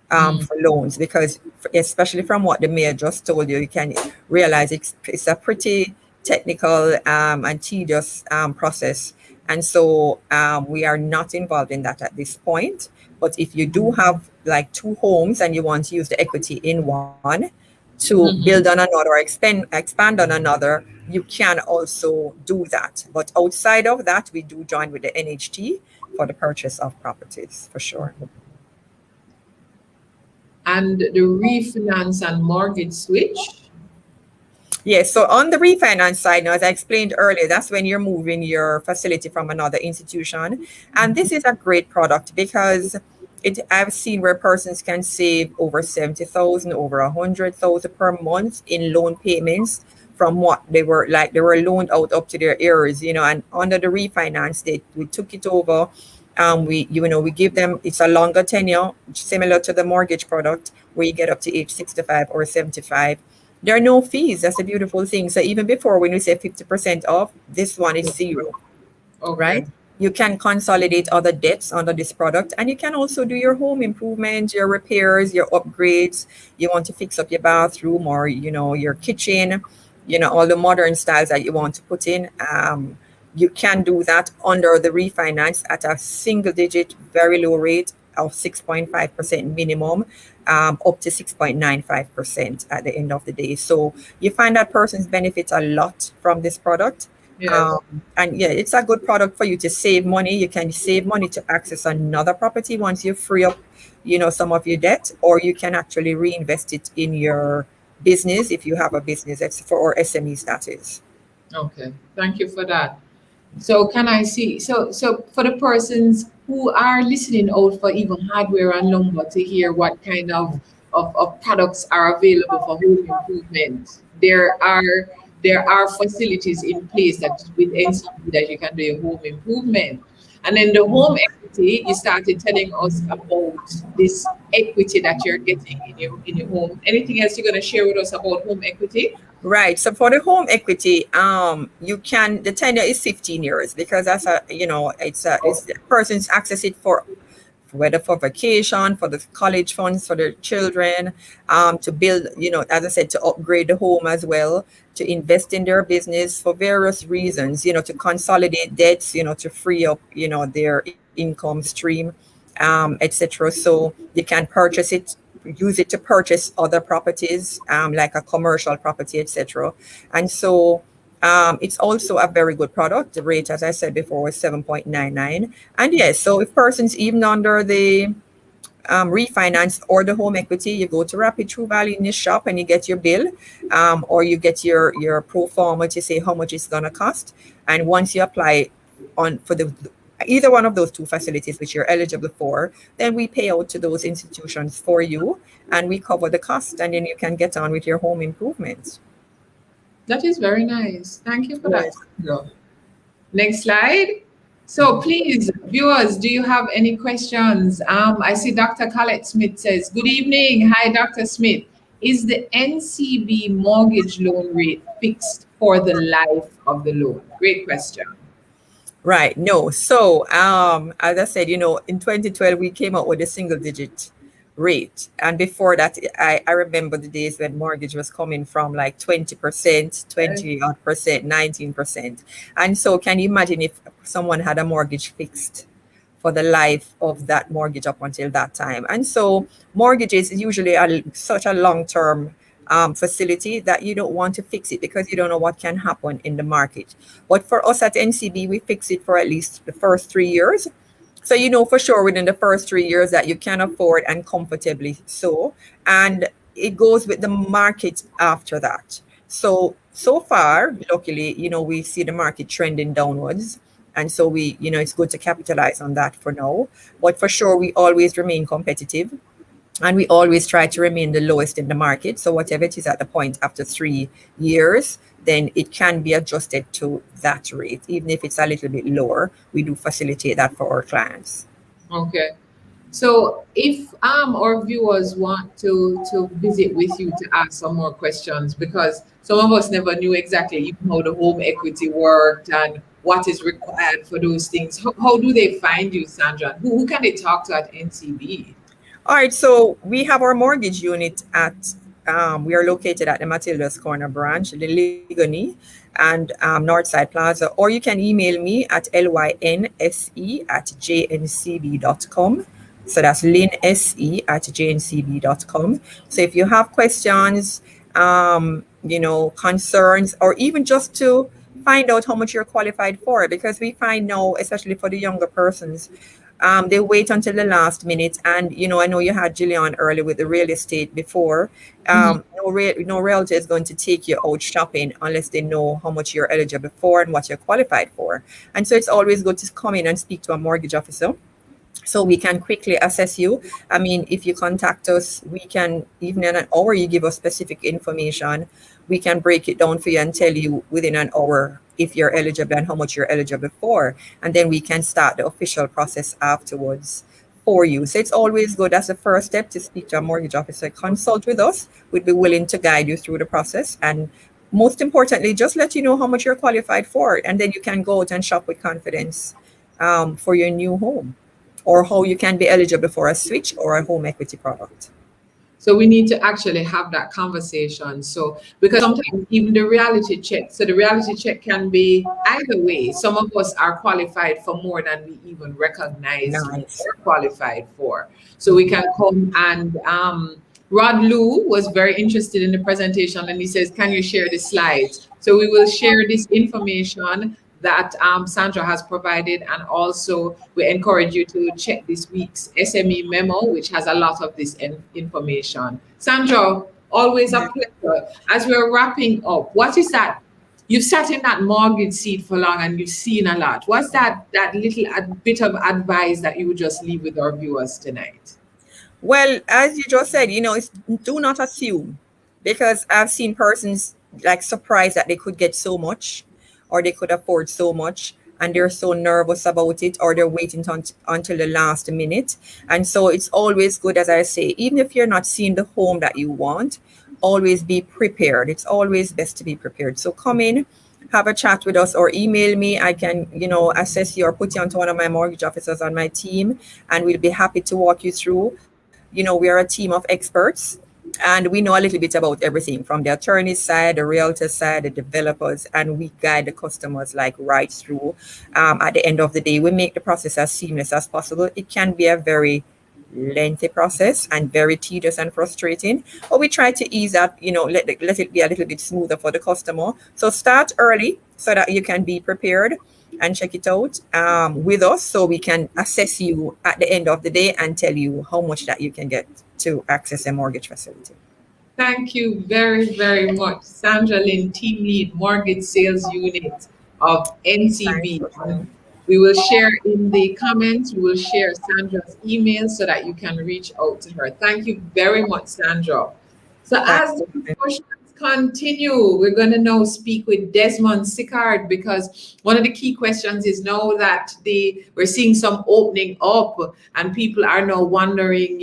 for loans, because especially from what the mayor just told you, you can realize it's a pretty technical and tedious process. And so we are not involved in that at this point. But if you do have like 2 homes and you want to use the equity in one to build on another or expand on another, you can also do that. But outside of that, we do join with the NHT for the purchase of properties, for sure. And the refinance and mortgage switch? Yes, so on the refinance side, now, as I explained earlier, that's when you're moving your facility from another institution. And this is a great product, because I've seen where persons can save over 70,000, over 100,000 per month in loan payments from what they were loaned out up to their ears, and under the refinance, we took it over. We give them, it's a longer tenure, similar to the mortgage product, where you get up to age 65 or 75. There are no fees. That's a beautiful thing. So even before, when we say 50% off, this one is 0, right? You can consolidate other debts under this product, and you can also do your home improvement, your repairs, your upgrades. You want to fix up your bathroom or, your kitchen, all the modern styles that you want to put in. You can do that under the refinance at a single digit, very low rate of 6.5% minimum, up to 6.95% at the end of the day. So you find that persons benefit a lot from this product. Yes. And yeah, it's a good product for you to save money. You can save money to access another property once you free up, some of your debt, or you can actually reinvest it in your business if you have a business or SME status. Okay. Thank you for that. So can I see? So for the persons who are listening out for even hardware and lumber to hear what kind of products are available for home improvement, there are facilities in place that with NCB that you can do a home improvement. And then the home equity, you started telling us about this equity that you're getting in your home. Anything else you're going to share with us about home equity? Right. So for the home equity, the tenure is 15 years because it's the person's access it for whether for vacation, for the college funds, for the children, to build, as I said, to upgrade the home as well, to invest in their business for various reasons, to consolidate debts, to free up, their income stream, etc. So you can purchase it, use it to purchase other properties, like a commercial property, etc. And so it's also a very good product. The rate, as I said before, was 7.99. And yes, so if persons even under the refinance or the home equity, you go to Rapid True Value in your shop and you get your bill, or you get your pro forma to say how much it's going to cost. And once you apply for either one of those two facilities which you're eligible for, then we pay out to those institutions for you and we cover the cost, and then you can get on with your home improvements. That is very nice. Thank you for that. Yes. Next slide. So please, viewers, do you have any questions? I see Dr. Colette Smith says, good evening. Hi, Dr. Smith. Is the NCB mortgage loan rate fixed for the life of the loan? Great question. Right. No. So, as I said, in 2012, we came out with a single digit rate. And before that, I remember the days when mortgage was coming from like 20%, 20 odd percent, 19%. And so can you imagine if someone had a mortgage fixed for the life of that mortgage up until that time? And so mortgages usually are such a long-term facility that you don't want to fix it because you don't know what can happen in the market. But for us at NCB, we fix it for at least the first 3 years. So for sure within the first 3 years that you can afford and comfortably so. And it goes with the market after that. So far, luckily, we see the market trending downwards. And so it's good to capitalize on that for now. But for sure, we always remain competitive. And we always try to remain the lowest in the market. So whatever it is at the point after 3 years, then it can be adjusted to that rate. Even if it's a little bit lower, we do facilitate that for our clients. Okay. So if our viewers want to visit with you to ask some more questions, because some of us never knew exactly even how the home equity worked and what is required for those things, how do they find you, Sandra? Who can they talk to at NCB? All right, so we have our mortgage unit we are located at the Matilda's Corner branch, the Ligoni, and Northside Plaza, or you can email me at lynse@jncb.com. So that's lynse@jncb.com. So if you have questions, concerns, or even just to find out how much you're qualified for, because we find now, especially for the younger persons, they wait until the last minute. And, I know you had Jillian earlier with the real estate before. No realtor is going to take you out shopping unless they know how much you're eligible for and what you're qualified for. And so it's always good to come in and speak to a mortgage officer so we can quickly assess you. I mean, if you contact us, we can, even in an hour, you give us specific information, we can break it down for you and tell you within an hour if you're eligible and how much you're eligible for. And then we can start the official process afterwards for you. So it's always good as a first step to speak to a mortgage officer, consult with us. We'd be willing to guide you through the process. And most importantly, just let you know how much you're qualified for. And then you can go out and shop with confidence for your new home, or how you can be eligible for a switch or a home equity product. So we need to actually have that conversation. So because sometimes even the reality check, so the reality check can be either way. Some of us are qualified for more than we even recognize Nice. we're qualified for. So we can come and Rod Lou was very interested in the presentation, and he says, can you share the slides? So we will share this information that Sandra has provided, and also we encourage you to check this week's SME memo, which has a lot of this information. Sandra, always a pleasure. As we're wrapping up, what is that? You've sat in that mortgage seat for long and you've seen a lot. What's that little bit of advice that you would just leave with our viewers tonight? Well, as you just said, it's do not assume, because I've seen persons like surprised that they could get so much or they could afford so much, and they're so nervous about it, or they're waiting until the last minute. And so it's always good, as I say, even if you're not seeing the home that you want, always be prepared. It's always best to be prepared. So come in, have a chat with us, or email me. I can, assess you or put you onto one of my mortgage officers on my team, and we'll be happy to walk you through. We are a team of experts, and we know a little bit about everything from the attorney's side, the realtor side, the developers, and we guide the customers like right through. At the end of the day, we make the process as seamless as possible. It can be a very lengthy process and very tedious and frustrating, but we try to ease that, let it be a little bit smoother for the customer. So start early so that you can be prepared and check it out with us, so we can assess you at the end of the day and tell you how much that you can get to access a mortgage facility. Thank you very, very much, Sandra Lynn, Team Lead, Mortgage Sales Unit of NCB. We will share in the comments, we will share Sandra's email so that you can reach out to her. Thank you very much, Sandra. So as the discussions continue, we're going to now speak with Desmond Sicard, because one of the key questions is now that we're seeing some opening up and people are now wondering,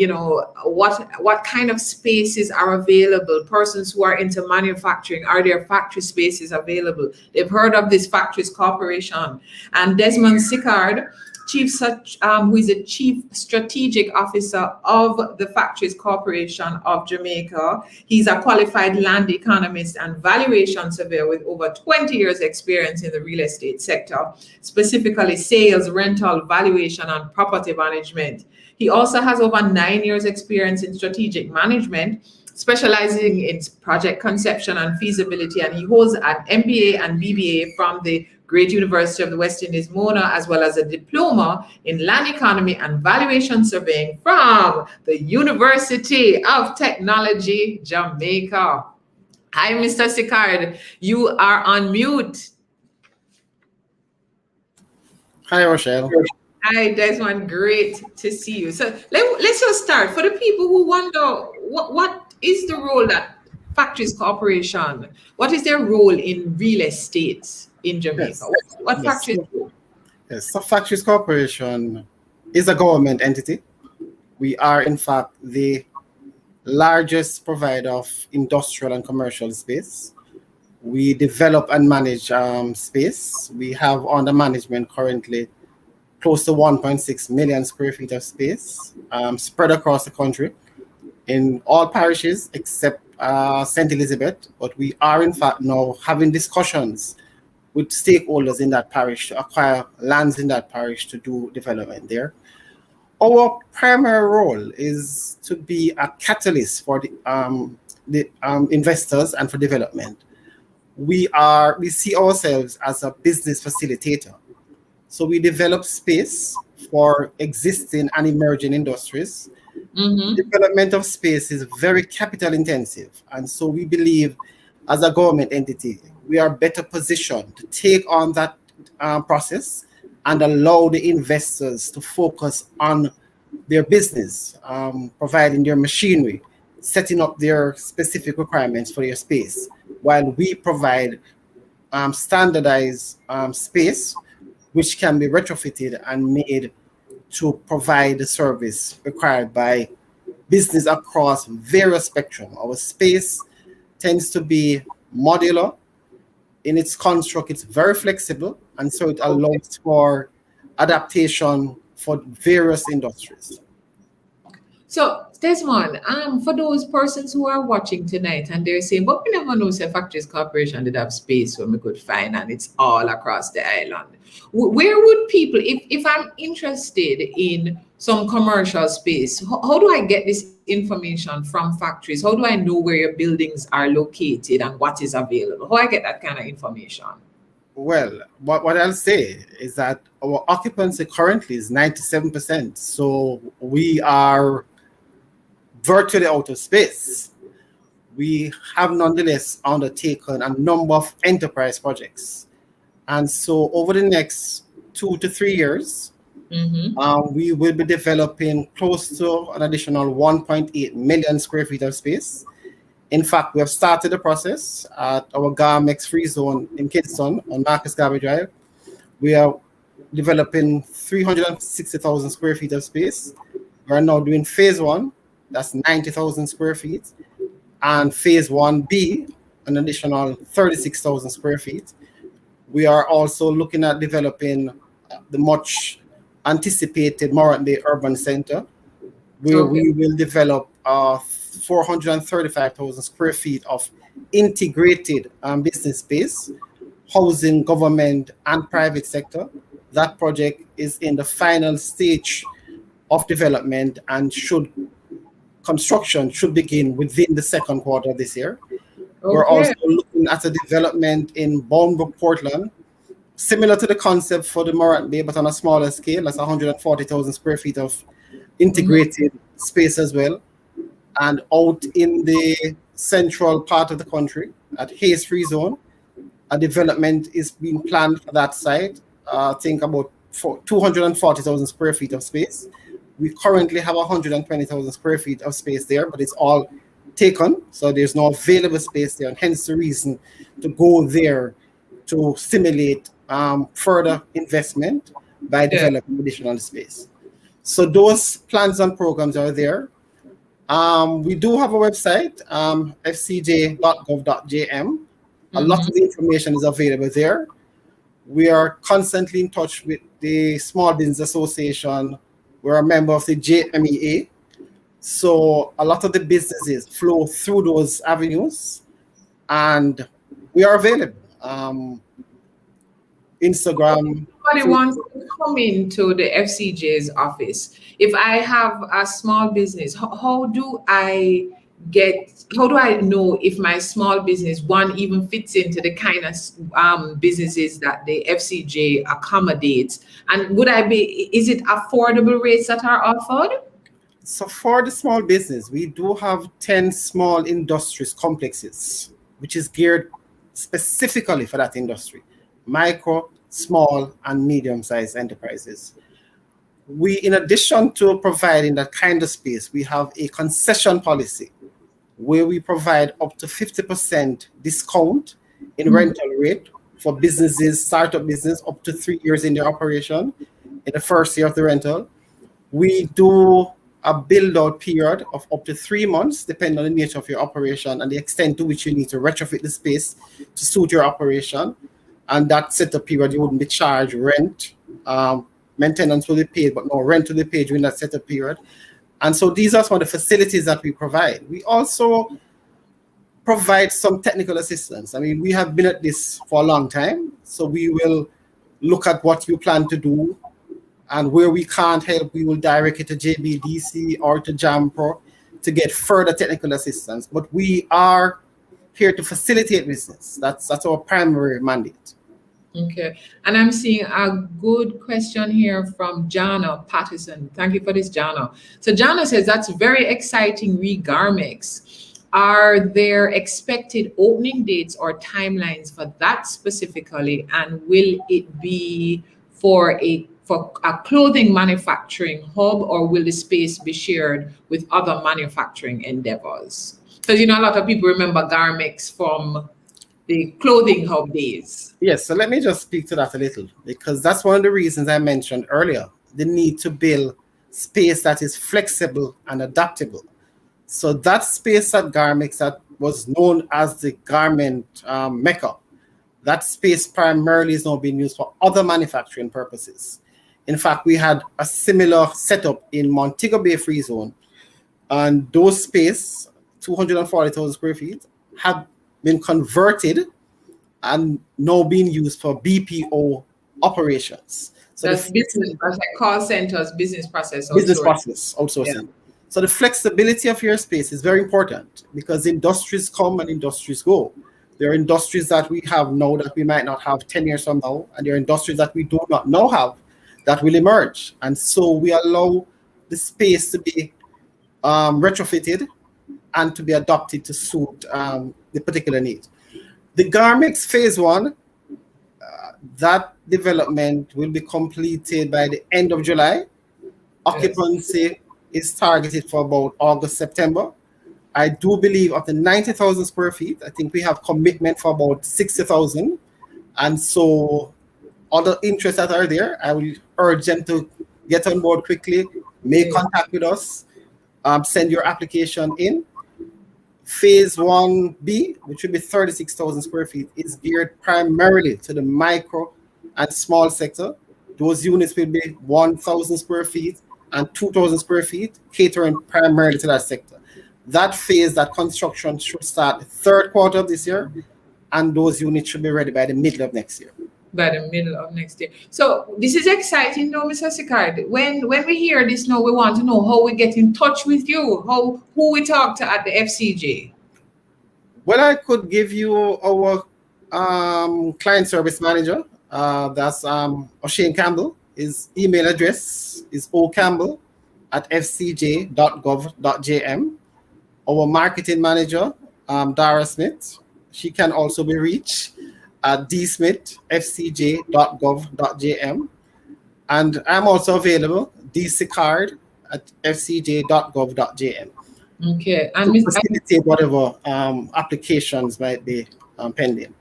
what kind of spaces are available. Persons who are into manufacturing, are there factory spaces available? They've heard of this Factories Corporation. And Desmond Sicard, who is the Chief Strategic Officer of the Factories Corporation of Jamaica. He's a qualified land economist and valuation surveyor with over 20 years experience in the real estate sector, specifically sales, rental, valuation, and property management. He also has over 9 years experience in strategic management, specializing in project conception and feasibility, and he holds an MBA and BBA from the Great University of the West Indies, Mona, as well as a diploma in land economy and valuation surveying from the University of Technology, Jamaica. Hi, Mr. Sicard. You are on mute. Hi, Rochelle. Hi, Desmond. Great to see you. So let's just start. For the people who wonder, what is the role that Factories Corporation, what is their role in real estate in Jamaica? Yes. What Factories do? Yes, so Factories Corporation is a government entity. We are, in fact, the largest provider of industrial and commercial space. We develop and manage space. We have under management currently close to 1.6 million square feet of space spread across the country in all parishes except St. Elizabeth. But we are, in fact, now having discussions with stakeholders in that parish to acquire lands in that parish to do development there. Our primary role is to be a catalyst for the investors and for development. We see ourselves as a business facilitator. So we develop space for existing and emerging industries. Mm-hmm. Development of space is very capital intensive. And so we believe as a government entity, we are better positioned to take on that process and allow the investors to focus on their business, providing their machinery, setting up their specific requirements for their space, while we provide standardized space which can be retrofitted and made to provide the service required by business across various spectrum. Our space tends to be modular in its construct. It's very flexible, and so it allows for adaptation for various industries. So Desmond, for those persons who are watching tonight and they're saying, but we never know say Factories Corporation did have space where we could find and it's all across the island. Where would people, if I'm interested in some commercial space, how do I get this information from factories? How do I know where your buildings are located and what is available? How do I get that kind of information? Well, what I'll say is that our occupancy currently is 97%. So we are virtually out of space. We have nonetheless undertaken a number of enterprise projects. And so over the next 2 to 3 years, we will be developing close to an additional 1.8 million square feet of space. In fact, we have started the process at our GARMEX free zone in Kingston on Marcus Garvey Drive. We are developing 360,000 square feet of space. We are now doing phase 1, that's 90,000 square feet, and phase 1B, an additional 36,000 square feet. We are also looking at developing the much anticipated Morant Bay Urban Center, where we will develop 435,000 square feet of integrated business space, housing government and private sector. That project is in the final stage of development and construction should begin within the second quarter of this year. We're also looking at a development in Bournebrook, Portland, similar to the concept for the Morant Bay, but on a smaller scale. That's 140,000 square feet of integrated space as well. And out in the central part of the country at Hayes Free Zone, a development is being planned for that site. I think about 240,000 square feet of space. We currently have 120,000 square feet of space there, but it's all taken. So there's no available space there, and hence the reason to go there to stimulate further investment by developing additional space. So those plans and programs are there. We do have a website, fcj.gov.jm. A lot of the information is available there. We are constantly in touch with the Small Business Association. We're a member of the JMEA. So a lot of the businesses flow through those avenues, and we are available. Instagram. Somebody wants to come into the FCJ's office. If I have a small business, how do I know if my small business, one, even fits into the kind of businesses that the FCJ accommodates? And is it affordable rates that are offered? So for the small business, we do have 10 small industries complexes, which is geared specifically for that industry. Micro, small, and medium-sized enterprises. We, in addition to providing that kind of space, we have a concession policy where we provide up to 50% discount in rental rate for businesses, startup business, up to 3 years in their operation in the first year of the rental. We do a build-out period of up to 3 months, depending on the nature of your operation and the extent to which you need to retrofit the space to suit your operation. And that setup period, you wouldn't be charged rent. Maintenance will be paid, but no rent will be paid during that setup period. And so these are some of the facilities that we provide. We also provide some technical assistance. I mean, we have been at this for a long time, so we will look at what you plan to do, and where we can't help, we will direct it to JBDC or to JAMPRO to get further technical assistance. But we are here to facilitate business. That's our primary mandate. Okay, and I'm seeing a good question here from Jana Patterson. Thank you for this, Jana. So Jana says, that's very exciting, GARMEX. Are there expected opening dates or timelines for that specifically? And will it be for a clothing manufacturing hub, or will the space be shared with other manufacturing endeavors? Because a lot of people remember GARMEX from the clothing hub days. Yes, so let me just speak to that a little, because that's one of the reasons I mentioned earlier, the need to build space that is flexible and adaptable. So that space at GARMEX that was known as the garment Mecca, that space primarily is now being used for other manufacturing purposes. In fact, we had a similar setup in Montego Bay Free Zone, And those space, 240,000 square feet, have been converted and now being used for BPO operations. So that's business, like call centers, business process outsourcing. Yeah. So the flexibility of your space is very important because industries come and industries go. There are industries that we have now that we might not have 10 years from now, and there are industries that we do not now have that will emerge. And so we allow the space to be retrofitted and to be adopted to suit the particular need. The Garmix phase 1, that development will be completed by the end of July. Occupancy is targeted for about August, September. I do believe of the 90,000 square feet, I think we have commitment for about 60,000. And so other interests that are there, I will urge them to get on board quickly, make contact with us, send your application in. Phase 1B, which will be 36,000 square feet, is geared primarily to the micro and small sector. Those units will be 1,000 square feet and 2,000 square feet, catering primarily to that sector. That phase, that construction should start the third quarter of this year, and those units should be ready by the middle of next year. By the middle of next year. So this is exciting, though, Mr. Sicard. When we hear this now, we want to know how we get in touch with you, who we talk to at the FCJ. Well, I could give you our client service manager. That's O'Shane Campbell. His email address is ocampbell@fcj.gov.jm. Our marketing manager, Dara Smith, she can also be reached at dsmith@fcj.gov.jm. And I'm also available, dsicard@fcj.gov.jm. Okay. And to facilitate whatever applications might be pending.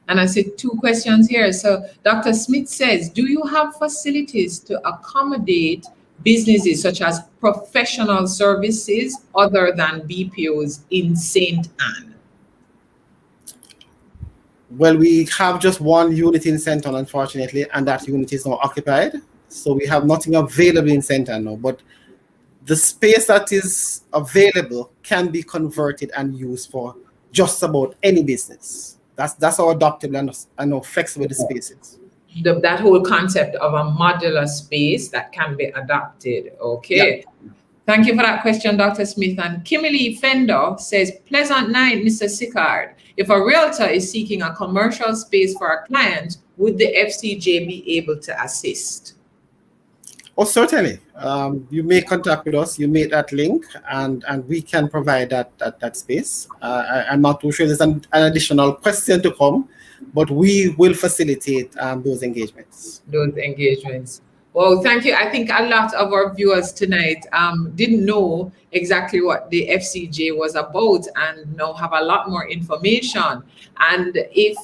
And I see 2 questions here. So Dr. Smith says, do you have facilities to accommodate businesses such as professional services other than BPOs in St. Anne? Well, we have just one unit in St. Anne, unfortunately, and that unit is now occupied. So we have nothing available in St. Anne now, but the space that is available can be converted and used for just about any business. That's how adaptable and how flexible the space is. That whole concept of a modular space that can be adapted. Okay. Yeah. Thank you for that question, Dr. Smith. And Kimberly Fender says, pleasant night, Mr. Sicard. If a realtor is seeking a commercial space for a client, would the FCJ be able to assist? Oh, certainly. You make contact with us, you make that link, and we can provide that space. I'm not too sure there's an additional question to come, but we will facilitate those engagements. Well, thank you. I think a lot of our viewers tonight didn't know exactly what the FCJ was about and now have a lot more information. And if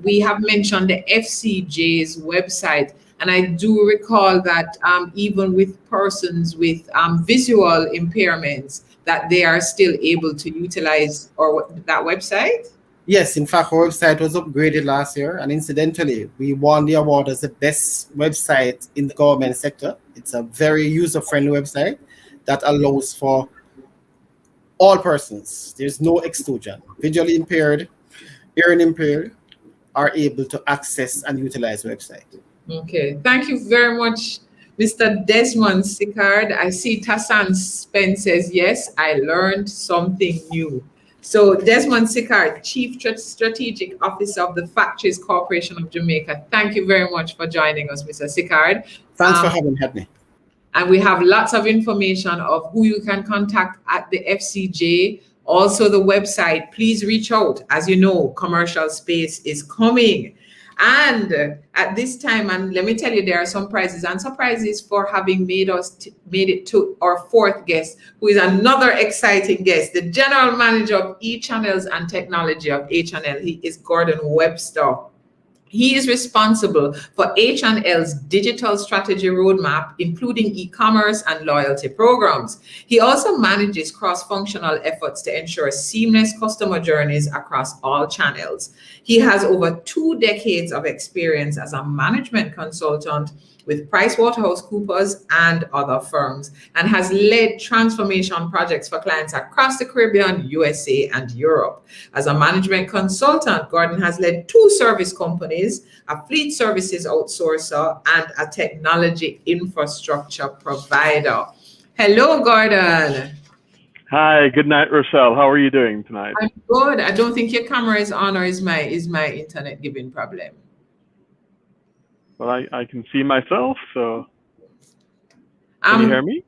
we have mentioned the FCJ's website, and I do recall that even with persons with visual impairments, that they are still able to utilize that website? Yes, in fact, our website was upgraded last year, and incidentally, we won the award as the best website in the government sector. It's a very user-friendly website that allows for all persons. There's no exclusion. Visually impaired, hearing impaired are able to access and utilize the website. Okay, thank you very much, Mr. Desmond Sicard. I see Tassan Spence says, yes, I learned something new. So Desmond Sicard, Chief Strategic Officer of the Factories Corporation of Jamaica. Thank you very much for joining us, Mr. Sicard. Thanks for having me. And we have lots of information of who you can contact at the FCJ. Also the website, please reach out. As you know, commercial space is coming. And at this time, and let me tell you, there are some prizes and surprises for having made it to our 4th guest, who is another exciting guest, the General Manager of E-Channels and Technology of H&L. He is Gordon Webster. He is responsible for H&L's digital strategy roadmap, including e-commerce and loyalty programs. He also manages cross-functional efforts to ensure seamless customer journeys across all channels. He has over 2 decades of experience as a management consultant with PricewaterhouseCoopers and other firms, and has led transformation projects for clients across the Caribbean, USA, and Europe. As a management consultant, Gordon has led 2 service companies, a fleet services outsourcer, and a technology infrastructure provider. Hello, Gordon. Hi, good night, Rochelle. How are you doing tonight? I'm good. I don't think your camera is on, or is my internet giving problem? Well, I can see myself, so can you hear me?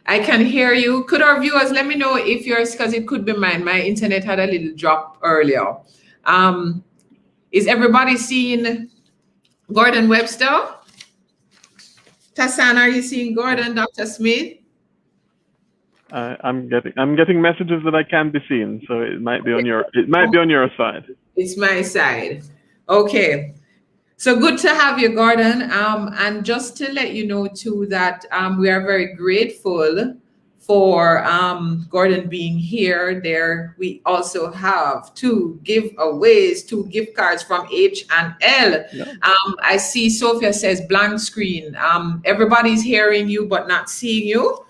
I can hear you. Could our viewers let me know if yours, because it could be mine. My internet had a little drop earlier. Is everybody seeing Gordon Webster? Tassan, are you seeing Gordon, Dr. Smith? I'm getting messages that I can't be seen, so it might be on your side. It's my side. Okay. So good to have you, Gordon. And just to let you know too that we are very grateful for Gordon being here. There we also have 2 giveaways, 2 gift cards from H&L. Yeah. I see Sophia says blank screen. Everybody's hearing you but not seeing you.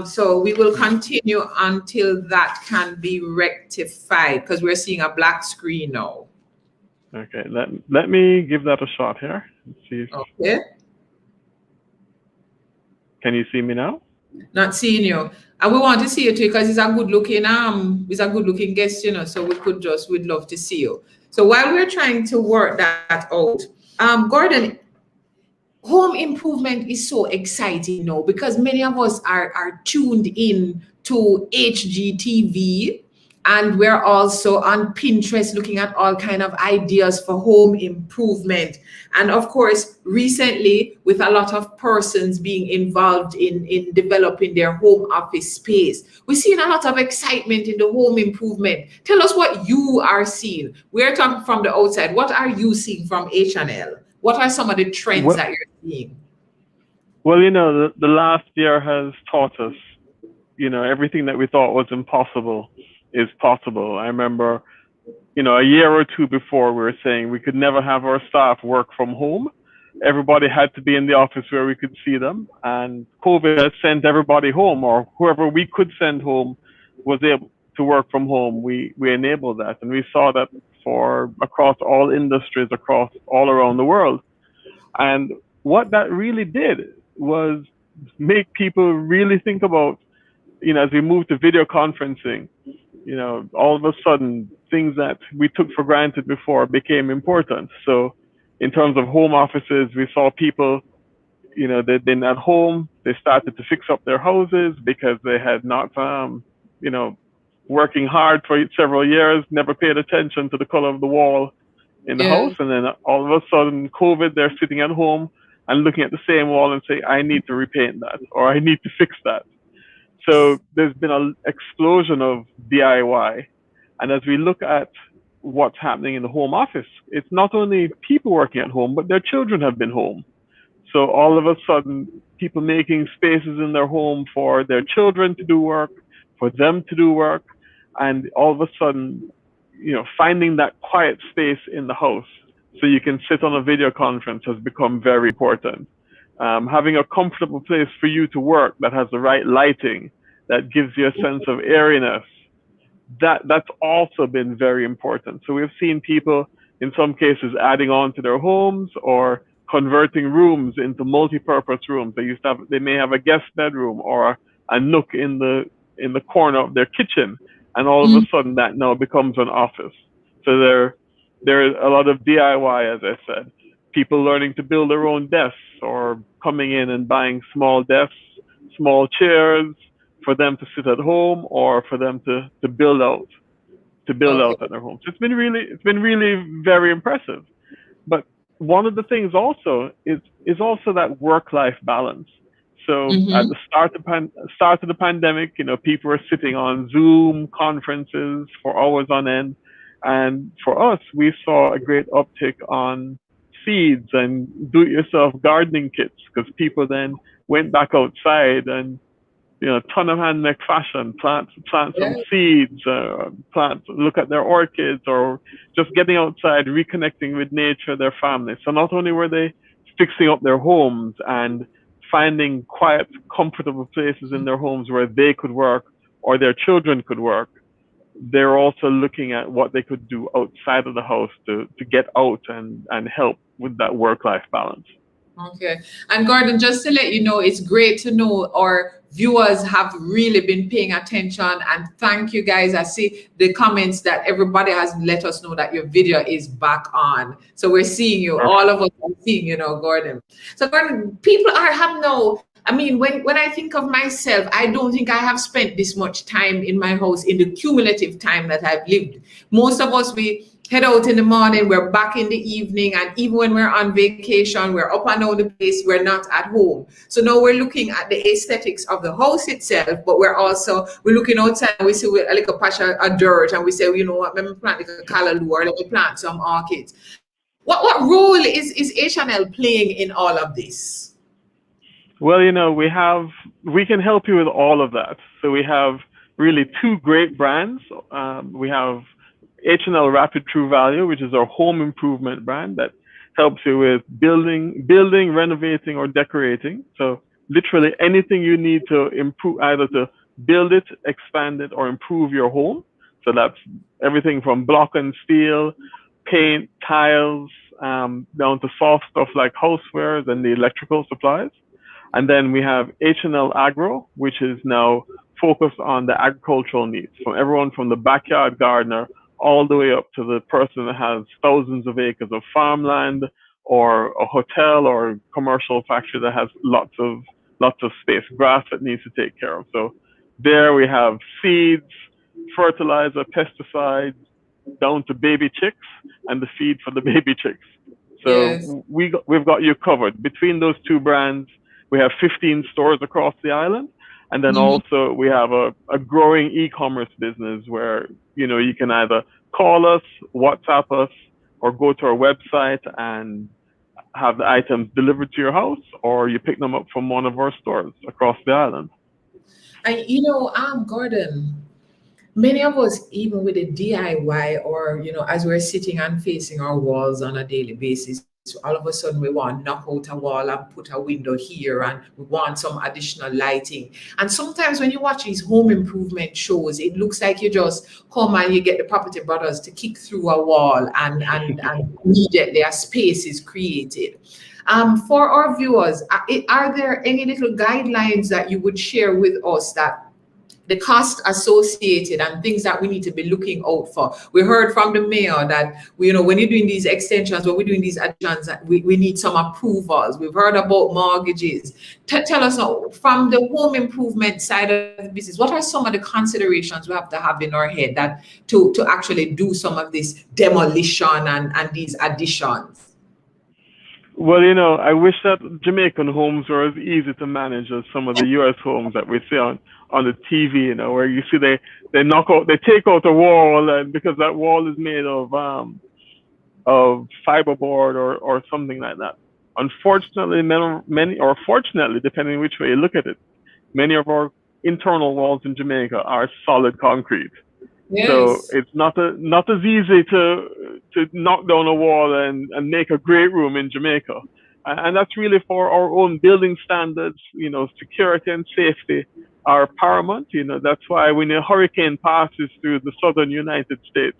So we will continue until that can be rectified, because we're seeing a black screen now. Okay, let me give that a shot here. Let's see. Okay. Can you see me now? Not seeing you. And we want to see you too, because he's a good looking guest, you know, so we'd love to see you. So while we're trying to work that out, Gordon, home improvement is so exciting now because many of us are tuned in to HGTV, and we're also on Pinterest looking at all kind of ideas for home improvement. And of course, recently, with a lot of persons being involved in developing their home office space, we're seeing a lot of excitement in the home improvement. Tell us what you are seeing. We're talking from the outside. What are you seeing from H&L? What are some of the trends that you're seeing? Well, you know, the last year has taught us, you know, everything that we thought was impossible is possible. I remember, you know, a year or 2 before, we were saying we could never have our staff work from home. Everybody had to be in the office where we could see them. And COVID has sent everybody home, or whoever we could send home was able to work from home. We enabled that. And we saw that for across all industries, across all around the world. And what that really did was make people really think about, you know, as we moved to video conferencing, you know, all of a sudden things that we took for granted before became important. So in terms of home offices, we saw people, you know, they'd been at home, they started to fix up their houses because they had not, you know, working hard for several years, never paid attention to the color of the wall in the house. And then all of a sudden, COVID, they're sitting at home and looking at the same wall and saying, I need to repaint that, or I need to fix that. So there's been an explosion of DIY. And as we look at what's happening in the home office, it's not only people working at home, but their children have been home. So all of a sudden, people making spaces in their home for their children to do work, for them to do work. And all of a sudden, you know, finding that quiet space in the house so you can sit on a video conference has become very important. Having a comfortable place for you to work that has the right lighting, that gives you a sense of airiness, that's also been very important. So we've seen people, in some cases, adding on to their homes or converting rooms into multi-purpose rooms. They may have a guest bedroom or a nook in the corner of their kitchen, and all of a sudden that now becomes an office. So there is a lot of DIY, as I said. People learning to build their own desks, or coming in and buying small desks, small chairs for them to sit at home, or for them to build out at their homes. It's been really very impressive. But one of the things also is also that work-life balance. So at the start of the pandemic, you know, people were sitting on Zoom conferences for hours on end. And for us, we saw a great uptick on seeds and do-it-yourself gardening kits, because people then went back outside and, you know, ton of handmade fashion, plant some seeds, look at their orchids, or just getting outside, reconnecting with nature, their families. So not only were they fixing up their homes and finding quiet, comfortable places in their homes where they could work or their children could work. They're also looking at what they could do outside of the house to get out and help with that work-life balance. Okay. And Gordon, just to let you know, it's great to know our viewers have really been paying attention, and thank you guys. I see the comments that everybody has let us know that your video is back on. So we're seeing you, all of us are seeing you now, Gordon. So Gordon, people have no, I mean, when I think of myself, I don't think I have spent this much time in my house in the cumulative time that I've lived. Most of us, we head out in the morning, we're back in the evening, and even when we're on vacation, we're up and down the place, we're not at home. So now we're looking at the aesthetics of the house itself, but we're looking outside and we see a little patch of dirt and we say, you know what, let me plant like a callaloo or let me plant some orchids. What role is H&L playing in all of this? Well, you know, we can help you with all of that. So we have really two great brands. We have H&L Rapid True Value, which is our home improvement brand that helps you with building, renovating, or decorating. So literally anything you need to improve, either to build it, expand it, or improve your home. So that's everything from block and steel, paint, tiles, down to soft stuff like housewares and the electrical supplies. And then we have H&L Agro, which is now focused on the agricultural needs, from everyone from the backyard gardener all the way up to the person that has thousands of acres of farmland, or a hotel or commercial factory that has lots of space, grass that needs to take care of. So there we have seeds, fertilizer, pesticides, down to baby chicks and the feed for the baby chicks. So Yes. we've got you covered. Between those two brands, we have 15 stores across the island. And then also we have a growing e-commerce business where, you know, you can either call us, WhatsApp us, or go to our website and have the items delivered to your house, or you pick them up from one of our stores across the island. And you know, Gordon, many of us, even with the DIY, or you know, as we're sitting and facing our walls on a daily basis, so all of a sudden we want to knock out a wall and put a window here, and we want some additional lighting. And sometimes when you watch these home improvement shows, it looks like you just come and you get the property brothers to kick through a wall, and immediately a space is created. For our viewers, are there any little guidelines that you would share with us, that the cost associated and things that we need to be looking out for? We heard from the mayor that, you know, when you're doing these extensions, when we're doing these additions, we need some approvals. We've heard about mortgages. Tell us now, from the home improvement side of the business, what are some of the considerations we have to have in our head that to actually do some of this demolition and these additions? Well, you know, I wish that Jamaican homes were as easy to manage as some of the U.S. homes that we see on the TV, you know, where you see they take out a wall, and because that wall is made of fiberboard or something like that. Unfortunately, many, or fortunately, depending which way you look at it, many of our internal walls in Jamaica are solid concrete. Yes. So it's not as easy to knock down a wall and make a great room in Jamaica. And that's really for our own building standards. You know, security and safety are paramount. You know, that's why when a hurricane passes through the southern United States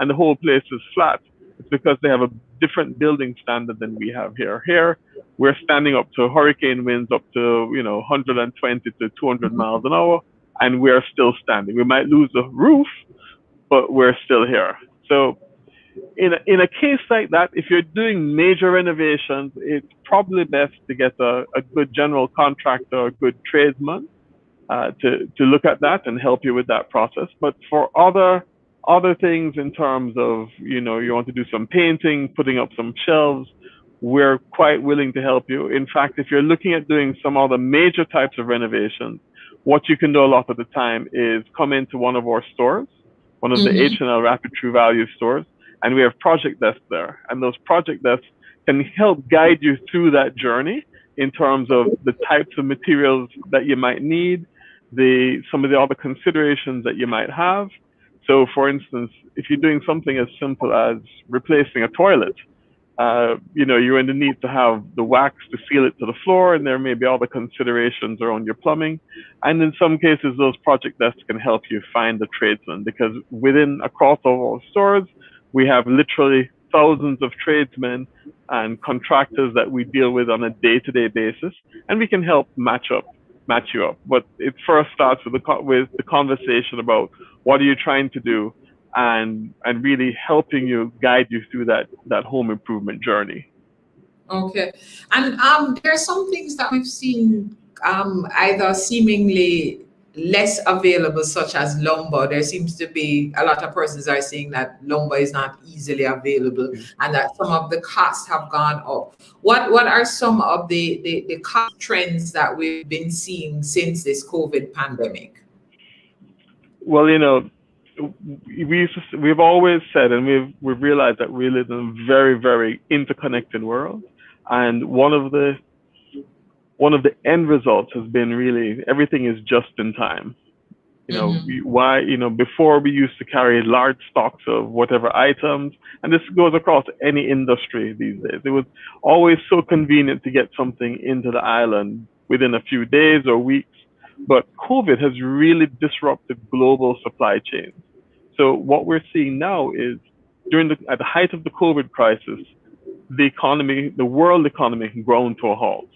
and the whole place is flat, it's because they have a different building standard than we have here. Here, we're standing up to hurricane winds up to, you know, 120 to 200 miles an hour, and we're still standing. We might lose the roof, but we're still here. So in a case like that, if you're doing major renovations, it's probably best to get a good general contractor, a good tradesman to look at that and help you with that process. But for other things, in terms of, you know, you want to do some painting, putting up some shelves, we're quite willing to help you. In fact, if you're looking at doing some other major types of renovations, what you can do a lot of the time is come into one of our stores, one of the H&L Rapid True Value stores, and we have project desks there. And those project desks can help guide you through that journey in terms of the types of materials that you might need, some of the other considerations that you might have. So for instance, if you're doing something as simple as replacing a toilet, you're in the need to have the wax to seal it to the floor, and there may be other considerations around your plumbing. And in some cases, those project desks can help you find the tradesman, because across all our stores, we have literally thousands of tradesmen and contractors that we deal with on a day-to-day basis, and we can help match you up. But it first starts with the conversation about what are you trying to do, and really helping you, guide you through that home improvement journey. Okay. And there are some things that we've seen either seemingly less available, such as lumber. There seems to be a lot of persons are saying that lumber is not easily available, and that some of the costs have gone up. What are some of the cost trends that we've been seeing since this COVID pandemic? Well, we've always said, and we've realized that we live in a very, very interconnected world, and one of the end results has been really everything is just in time. Before we used to carry large stocks of whatever items, and this goes across any industry these days. It was always so convenient to get something into the island within a few days or weeks. But COVID has really disrupted global supply chains. So what we're seeing now is at the height of the COVID crisis, the world economy ground to a halt.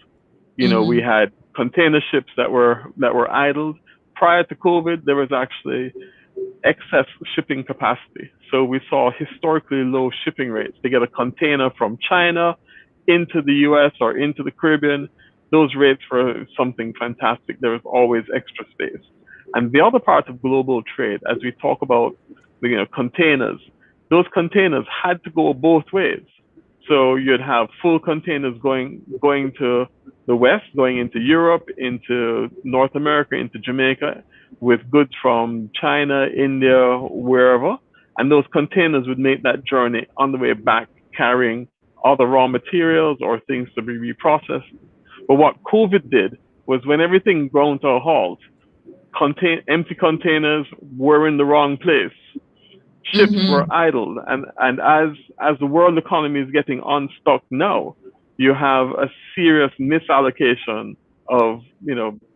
We had container ships that were idled. Prior to COVID, there was actually excess shipping capacity. So we saw historically low shipping rates to get a container from China into the US or into the Caribbean. Those rates were something fantastic. There was always extra space. And the other part of global trade, as we talk about containers, those containers had to go both ways. So you'd have full containers going to the West, going into Europe, into North America, into Jamaica, with goods from China, India, wherever. And those containers would make that journey on the way back, carrying other raw materials or things to be reprocessed. But what COVID did was, when everything ground to a halt, empty containers were in the wrong place. Ships were idled. And as the world economy is getting unstuck now, you have a serious misallocation of,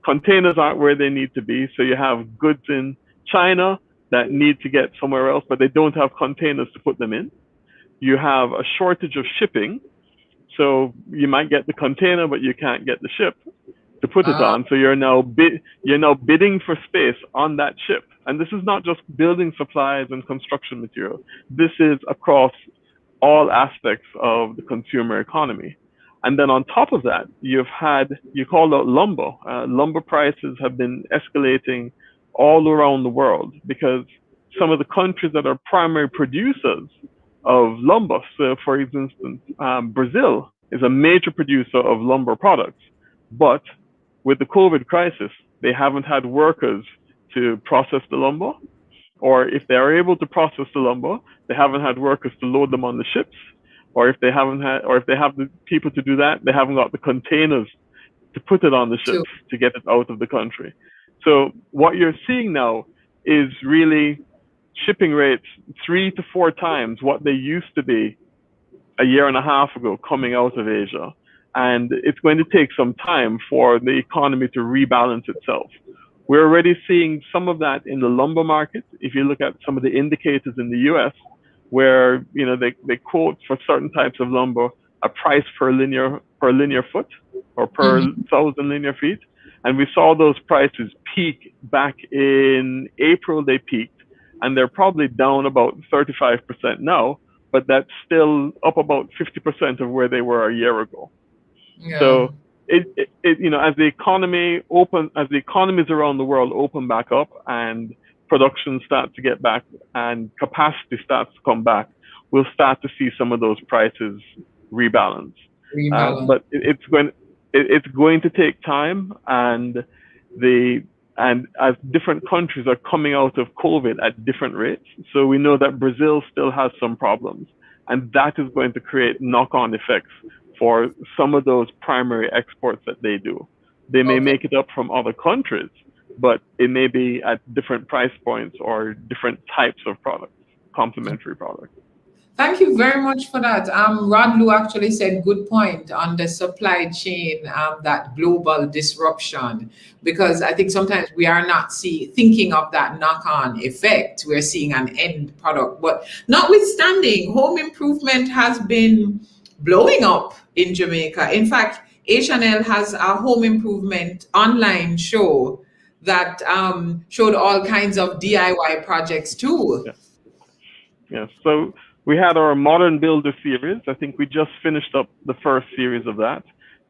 containers aren't where they need to be. So you have goods in China that need to get somewhere else, but they don't have containers to put them in. You have a shortage of shipping. So you might get the container, but you can't get the ship to put it on. So you're now bidding for space on that ship. And this is not just building supplies and construction material. This is across all aspects of the consumer economy. And then on top of that, you called out lumber. Lumber prices have been escalating all around the world, because some of the countries that are primary producers of lumber, so for instance, Brazil is a major producer of lumber products, but with the COVID crisis, they haven't had workers to process the lumber, or if they are able to process the lumber, they haven't had workers to load them on the ships, or if they have the people to do that, they haven't got the containers to put it on the ships to get it out of the country. So what you're seeing now is really shipping rates 3 to 4 times what they used to be a year and a half ago coming out of Asia. And it's going to take some time for the economy to rebalance itself. We're already seeing some of that in the lumber market. If you look at some of the indicators in the US, where they quote for certain types of lumber a price per linear foot, or per 1,000 linear feet. And we saw those prices peak back in April. They peaked, and they're probably down about 35% now, but that's still up about 50% of where they were a year ago. Yeah. So as the economies around the world open back up and production starts to get back and capacity starts to come back, we'll start to see some of those prices rebalance. But it's going to take time, and as different countries are coming out of COVID at different rates. So we know that Brazil still has some problems, and that is going to create knock-on effects for some of those primary exports that they do. They may make it up from other countries, but it may be at different price points or different types of products, complementary products. Thank you very much for that. Rod Lu actually said good point on the supply chain, that global disruption, because I think sometimes we are not thinking of that knock-on effect. We're seeing an end product, but notwithstanding, home improvement has been blowing up in Jamaica. In fact, H&L has a home improvement online show that showed all kinds of DIY projects too. Yeah. So we had our Modern Builder series. I think we just finished up the first series of that.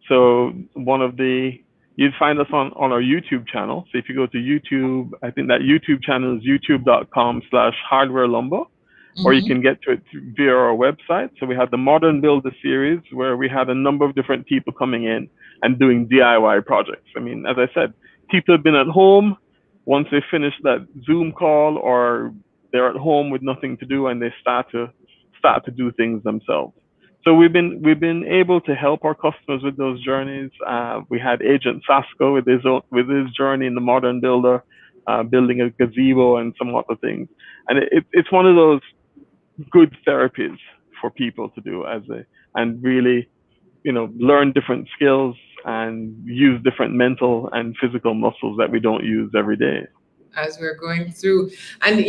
So you'd find us on our YouTube channel. So if you go to YouTube, I think that YouTube channel is youtube.com/hardwarelumber, or you can get to it via our website. So we had the Modern Builder series where we had a number of different people coming in and doing DIY projects. I mean, as I said, people have been at home. Once they finish that Zoom call, or they're at home with nothing to do, and they start to do things themselves. So we've been able to help our customers with those journeys. We had Agent Sasko with his journey in the Modern Builder, building a gazebo and some other things. And it's one of those good therapies for people to do and really, learn different skills and use different mental and physical muscles that we don't use every day as we're going through. And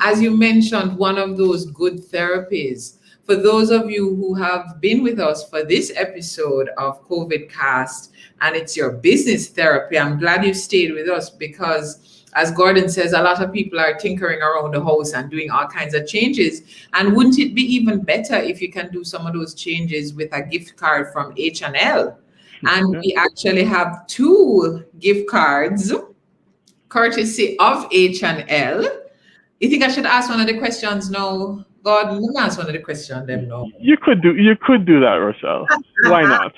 as you mentioned, one of those good therapies, for those of you who have been with us for this episode of COVIDcast, and it's your business therapy, I'm glad you stayed with us, because as Gordon says, a lot of people are tinkering around the house and doing all kinds of changes. And wouldn't it be even better if you can do some of those changes with a gift card from H&L? And we actually have 2 gift cards courtesy of H&L. You think I should ask one of the questions now? God, let me ask one of the questions them now. You could do that, Rochelle. Why not?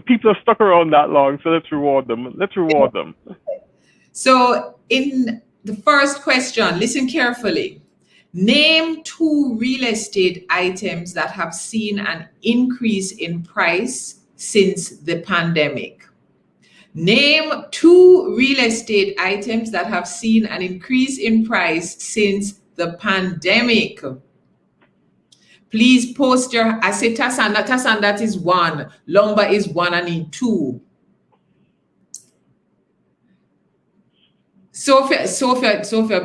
People have stuck around that long, so let's reward them. So in the first question, listen carefully. Name 2 real estate items that have seen an increase in price since the pandemic. Name 2 real estate items that have seen an increase in price since the pandemic. Please post I say Tassan, that is 1. Lumber is 1, I need 2. Sophia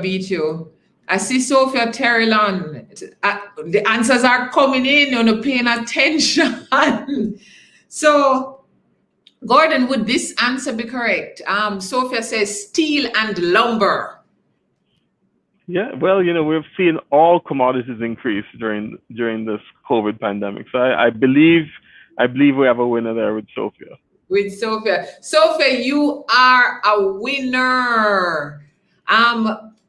beat you. I see Sophia Terrellon. The answers are coming in, you're not paying attention. So, Gordon, would this answer be correct? Sophia says steel and lumber. Yeah, well, we've seen all commodities increase during this COVID pandemic. So I believe we have a winner there with Sophia. Sophia, you are a winner.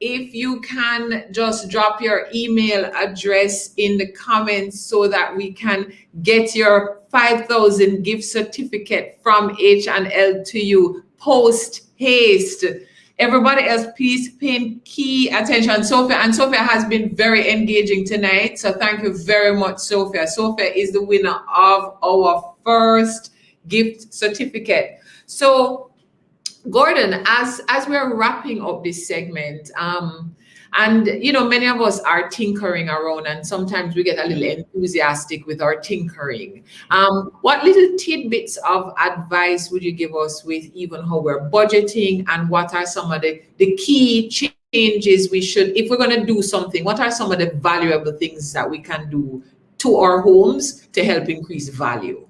If you can just drop your email address in the comments so that we can get your 5,000 gift certificate from H&L to you post haste. Everybody else, please pay key attention. Sophia has been very engaging tonight. So thank you very much, Sophia. Sophia is the winner of our first gift certificate. So Gordon, as we're wrapping up this segment, and many of us are tinkering around, and sometimes we get a little enthusiastic with our tinkering. What little tidbits of advice would you give us with even how we're budgeting, and what are some of the key changes we should, if we're going to do something, what are some of the valuable things that we can do to our homes to help increase value?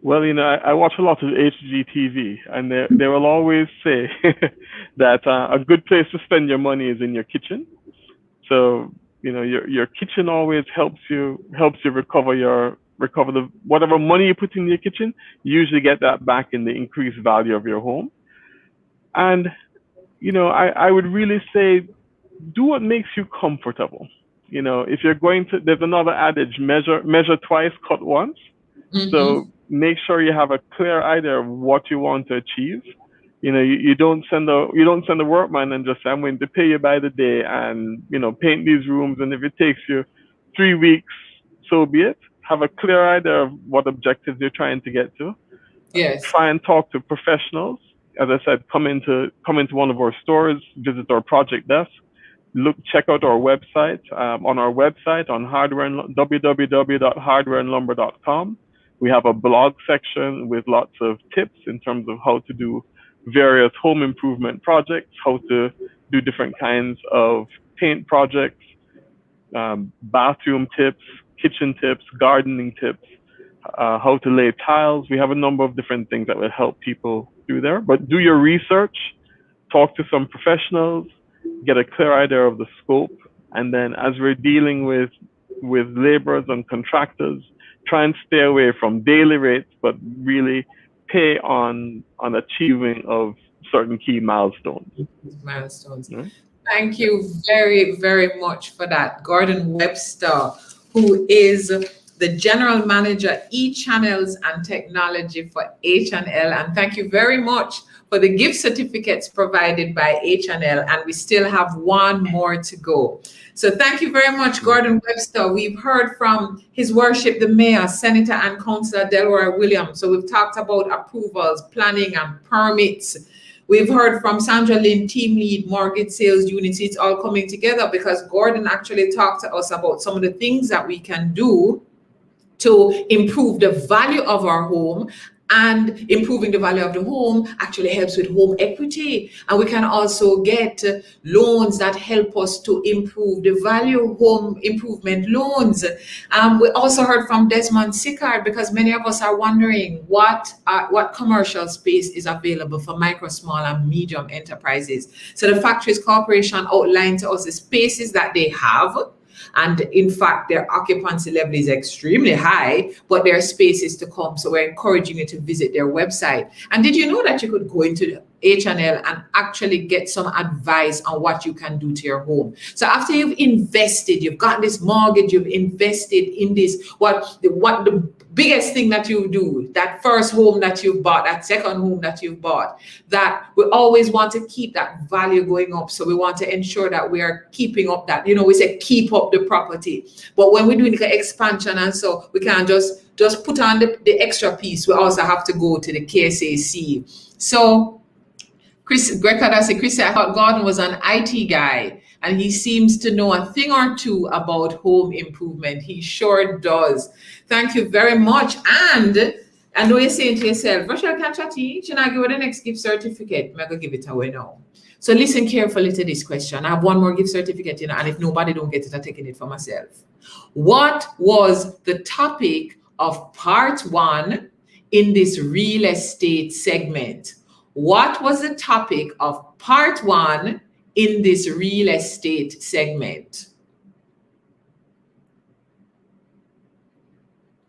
Well, I watch a lot of HGTV, and they will always say that a good place to spend your money is in your kitchen. So, your kitchen always helps you recover whatever money you put in your kitchen. You usually get that back in the increased value of your home. And, I would really say, do what makes you comfortable. If you're going to, there's another adage, measure twice, cut once. Mm-hmm. So make sure you have a clear idea of what you want to achieve. You don't send a workman and just say, I'm going to pay you by the day and, paint these rooms. And if it takes you 3 weeks, so be it. Have a clear idea of what objectives you're trying to get to. Yes. Try and talk to professionals. As I said, come into one of our stores, visit our project desk, check out our website. On our website, on www.hardwareandlumber.com, we have a blog section with lots of tips in terms of how to do various home improvement projects, how to do different kinds of paint projects, bathroom tips, kitchen tips, gardening tips, how to lay tiles. We have a number of different things that will help people do there. But do your research, talk to some professionals, get a clear idea of the scope, and then as we're dealing with laborers and contractors, try and stay away from daily rates, but really pay on achieving of certain key milestones. Thank you very, very much for that. Gordon Webster, who is the General Manager, E-Channels and Technology for H&L. And thank you very much for the gift certificates provided by H&L. And we still have one more to go. So thank you very much, Gordon Webster. We've heard from His Worship the Mayor, Senator and Councillor Delroy Williams. So we've talked about approvals, planning and permits. We've heard from Sandra Lynn, Team Lead, Mortgage Sales Units. It's all coming together because Gordon actually talked to us about some of the things that we can do to improve the value of our home, and improving the value of the home actually helps with home equity. And we can also get loans that help us to improve the value, home improvement loans. We also heard from Desmond Sickard, because many of us are wondering what commercial space is available for micro, small and medium enterprises. So the Factories Corporation outlined to us the spaces that they have. And in fact, their occupancy level is extremely high, but there are spaces to come. So we're encouraging you to visit their website. And did you know that you could go into H&L and actually get some advice on what you can do to your home? So after you've invested, you've got this mortgage, you've invested in this, what the biggest thing that you do, that first home that you've bought, that second home that you've bought, that we always want to keep that value going up. So we want to ensure that we are keeping up that, we say keep up the property. But when we're doing the expansion, and so we can't just put on the extra piece, we also have to go to the COVIDCast. So Greg said, Chris said, I thought Gordon was an IT guy and he seems to know a thing or two about home improvement. He sure does. Thank you very much. And I know you're saying to yourself, Rochelle, can I chat to you? Should I give her the next gift certificate? I'm going to give it away now. So listen carefully to this question. I have one more gift certificate, and if nobody don't get it, I'm taking it for myself. What was the topic of part 1 in this real estate segment? What was the topic of part 1 in this real estate segment?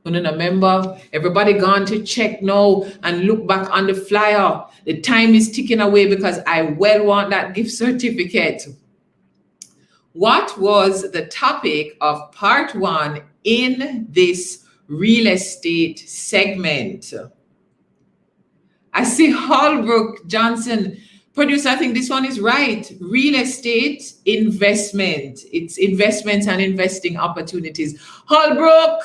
Remember, everybody gone to check now and look back on the flyer. The time is ticking away because I well want that gift certificate. What was the topic of part 1 in this real estate segment? I see Holbrook Johnson. Producer, I think this one is right. Real estate investment. It's investments and investing opportunities. Holbrook,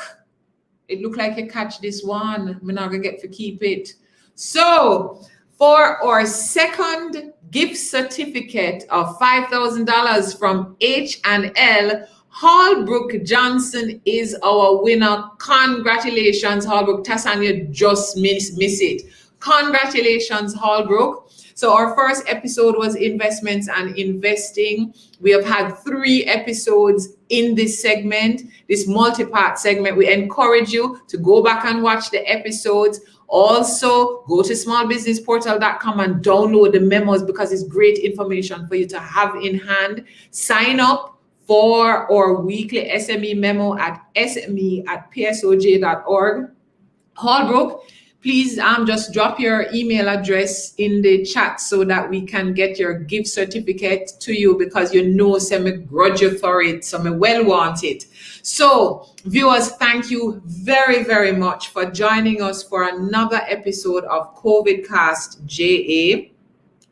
it looked like you catch this one. We're not going to get to keep it. So for our second gift certificate of $5,000 from H&L, Holbrook Johnson is our winner. Congratulations, Holbrook. Tassan, just miss it. Congratulations, Holbrook. So our first episode was investments and investing. We have had 3 episodes in this segment, this multi-part segment. We encourage you to go back and watch the episodes. Also, go to smallbusinessportal.com and download the memos because it's great information for you to have in hand. Sign up for our weekly SME memo at sme@psoj.org. Holbrook, please just drop your email address in the chat so that we can get your gift certificate to you, because some grudge you for it, some well want it. So viewers, thank you very, very much for joining us for another episode of COVIDCast JA.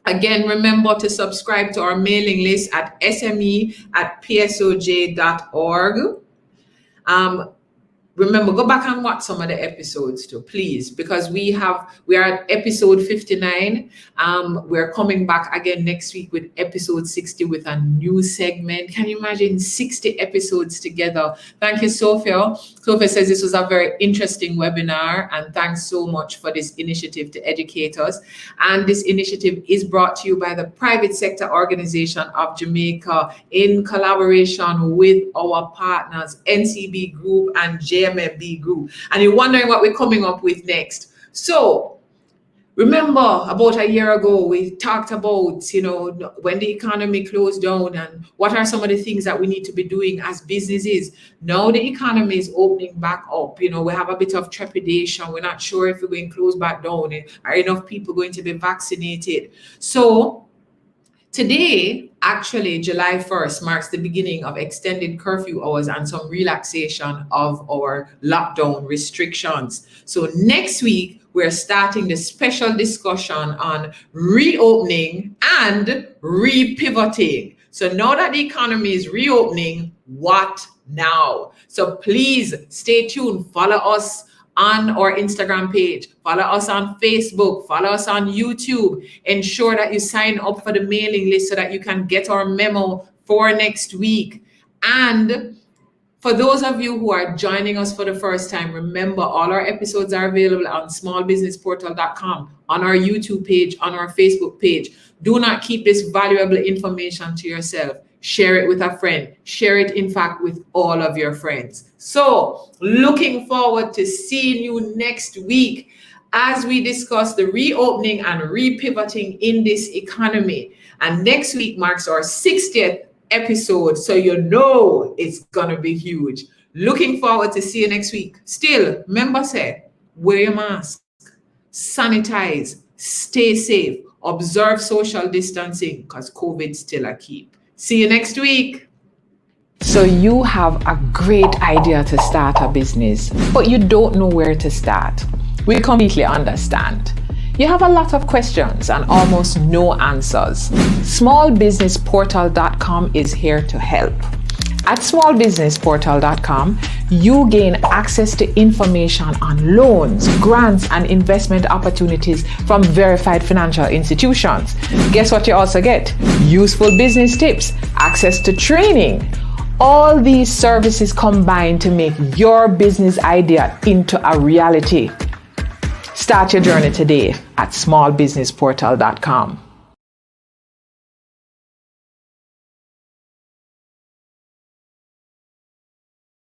Again, remember to subscribe to our mailing list at sme@psoj.org. remember, go back and watch some of the episodes too, please, because we are at episode 59. We're coming back again next week with episode 60 with a new segment. Can you imagine 60 episodes together? Thank you, Sophia. Sophia says this was a very interesting webinar, and thanks so much for this initiative to educate us. And this initiative is brought to you by the Private Sector Organization of Jamaica in collaboration with our partners, NCB Group and JMFB Group. And you're wondering what we're coming up with next. So remember, about a year ago, we talked about, when the economy closed down and what are some of the things that we need to be doing as businesses. Now the economy is opening back up. We have a bit of trepidation. We're not sure if we're going to close back down. Are enough people going to be vaccinated? So today, actually, July 1st marks the beginning of extended curfew hours and some relaxation of our lockdown restrictions. So next week, we're starting the special discussion on reopening and repivoting. So now that the economy is reopening, what now? So please stay tuned. Follow us on our Instagram page, follow us on Facebook, follow us on YouTube. Ensure that you sign up for the mailing list so that you can get our memo for next week. And for those of you who are joining us for the first time, remember all our episodes are available on smallbusinessportal.com, on our YouTube page, on our Facebook page. Do not keep this valuable information to yourself. Share it with a friend. Share it, in fact, with all of your friends. So, looking forward to seeing you next week as we discuss the reopening and repivoting in this economy. And next week marks our 60th episode, so it's gonna be huge. Looking forward to see you next week. Still, remember, wear your mask, sanitize, stay safe, observe social distancing, because COVID's still a keep. See you next week. So you have a great idea to start a business, but you don't know where to start. We completely understand. You have a lot of questions and almost no answers. Smallbusinessportal.com is here to help. At smallbusinessportal.com, you gain access to information on loans, grants, and investment opportunities from verified financial institutions. Guess what you also get? Useful business tips, access to training. All these services combine to make your business idea into a reality. Start your journey today at smallbusinessportal.com.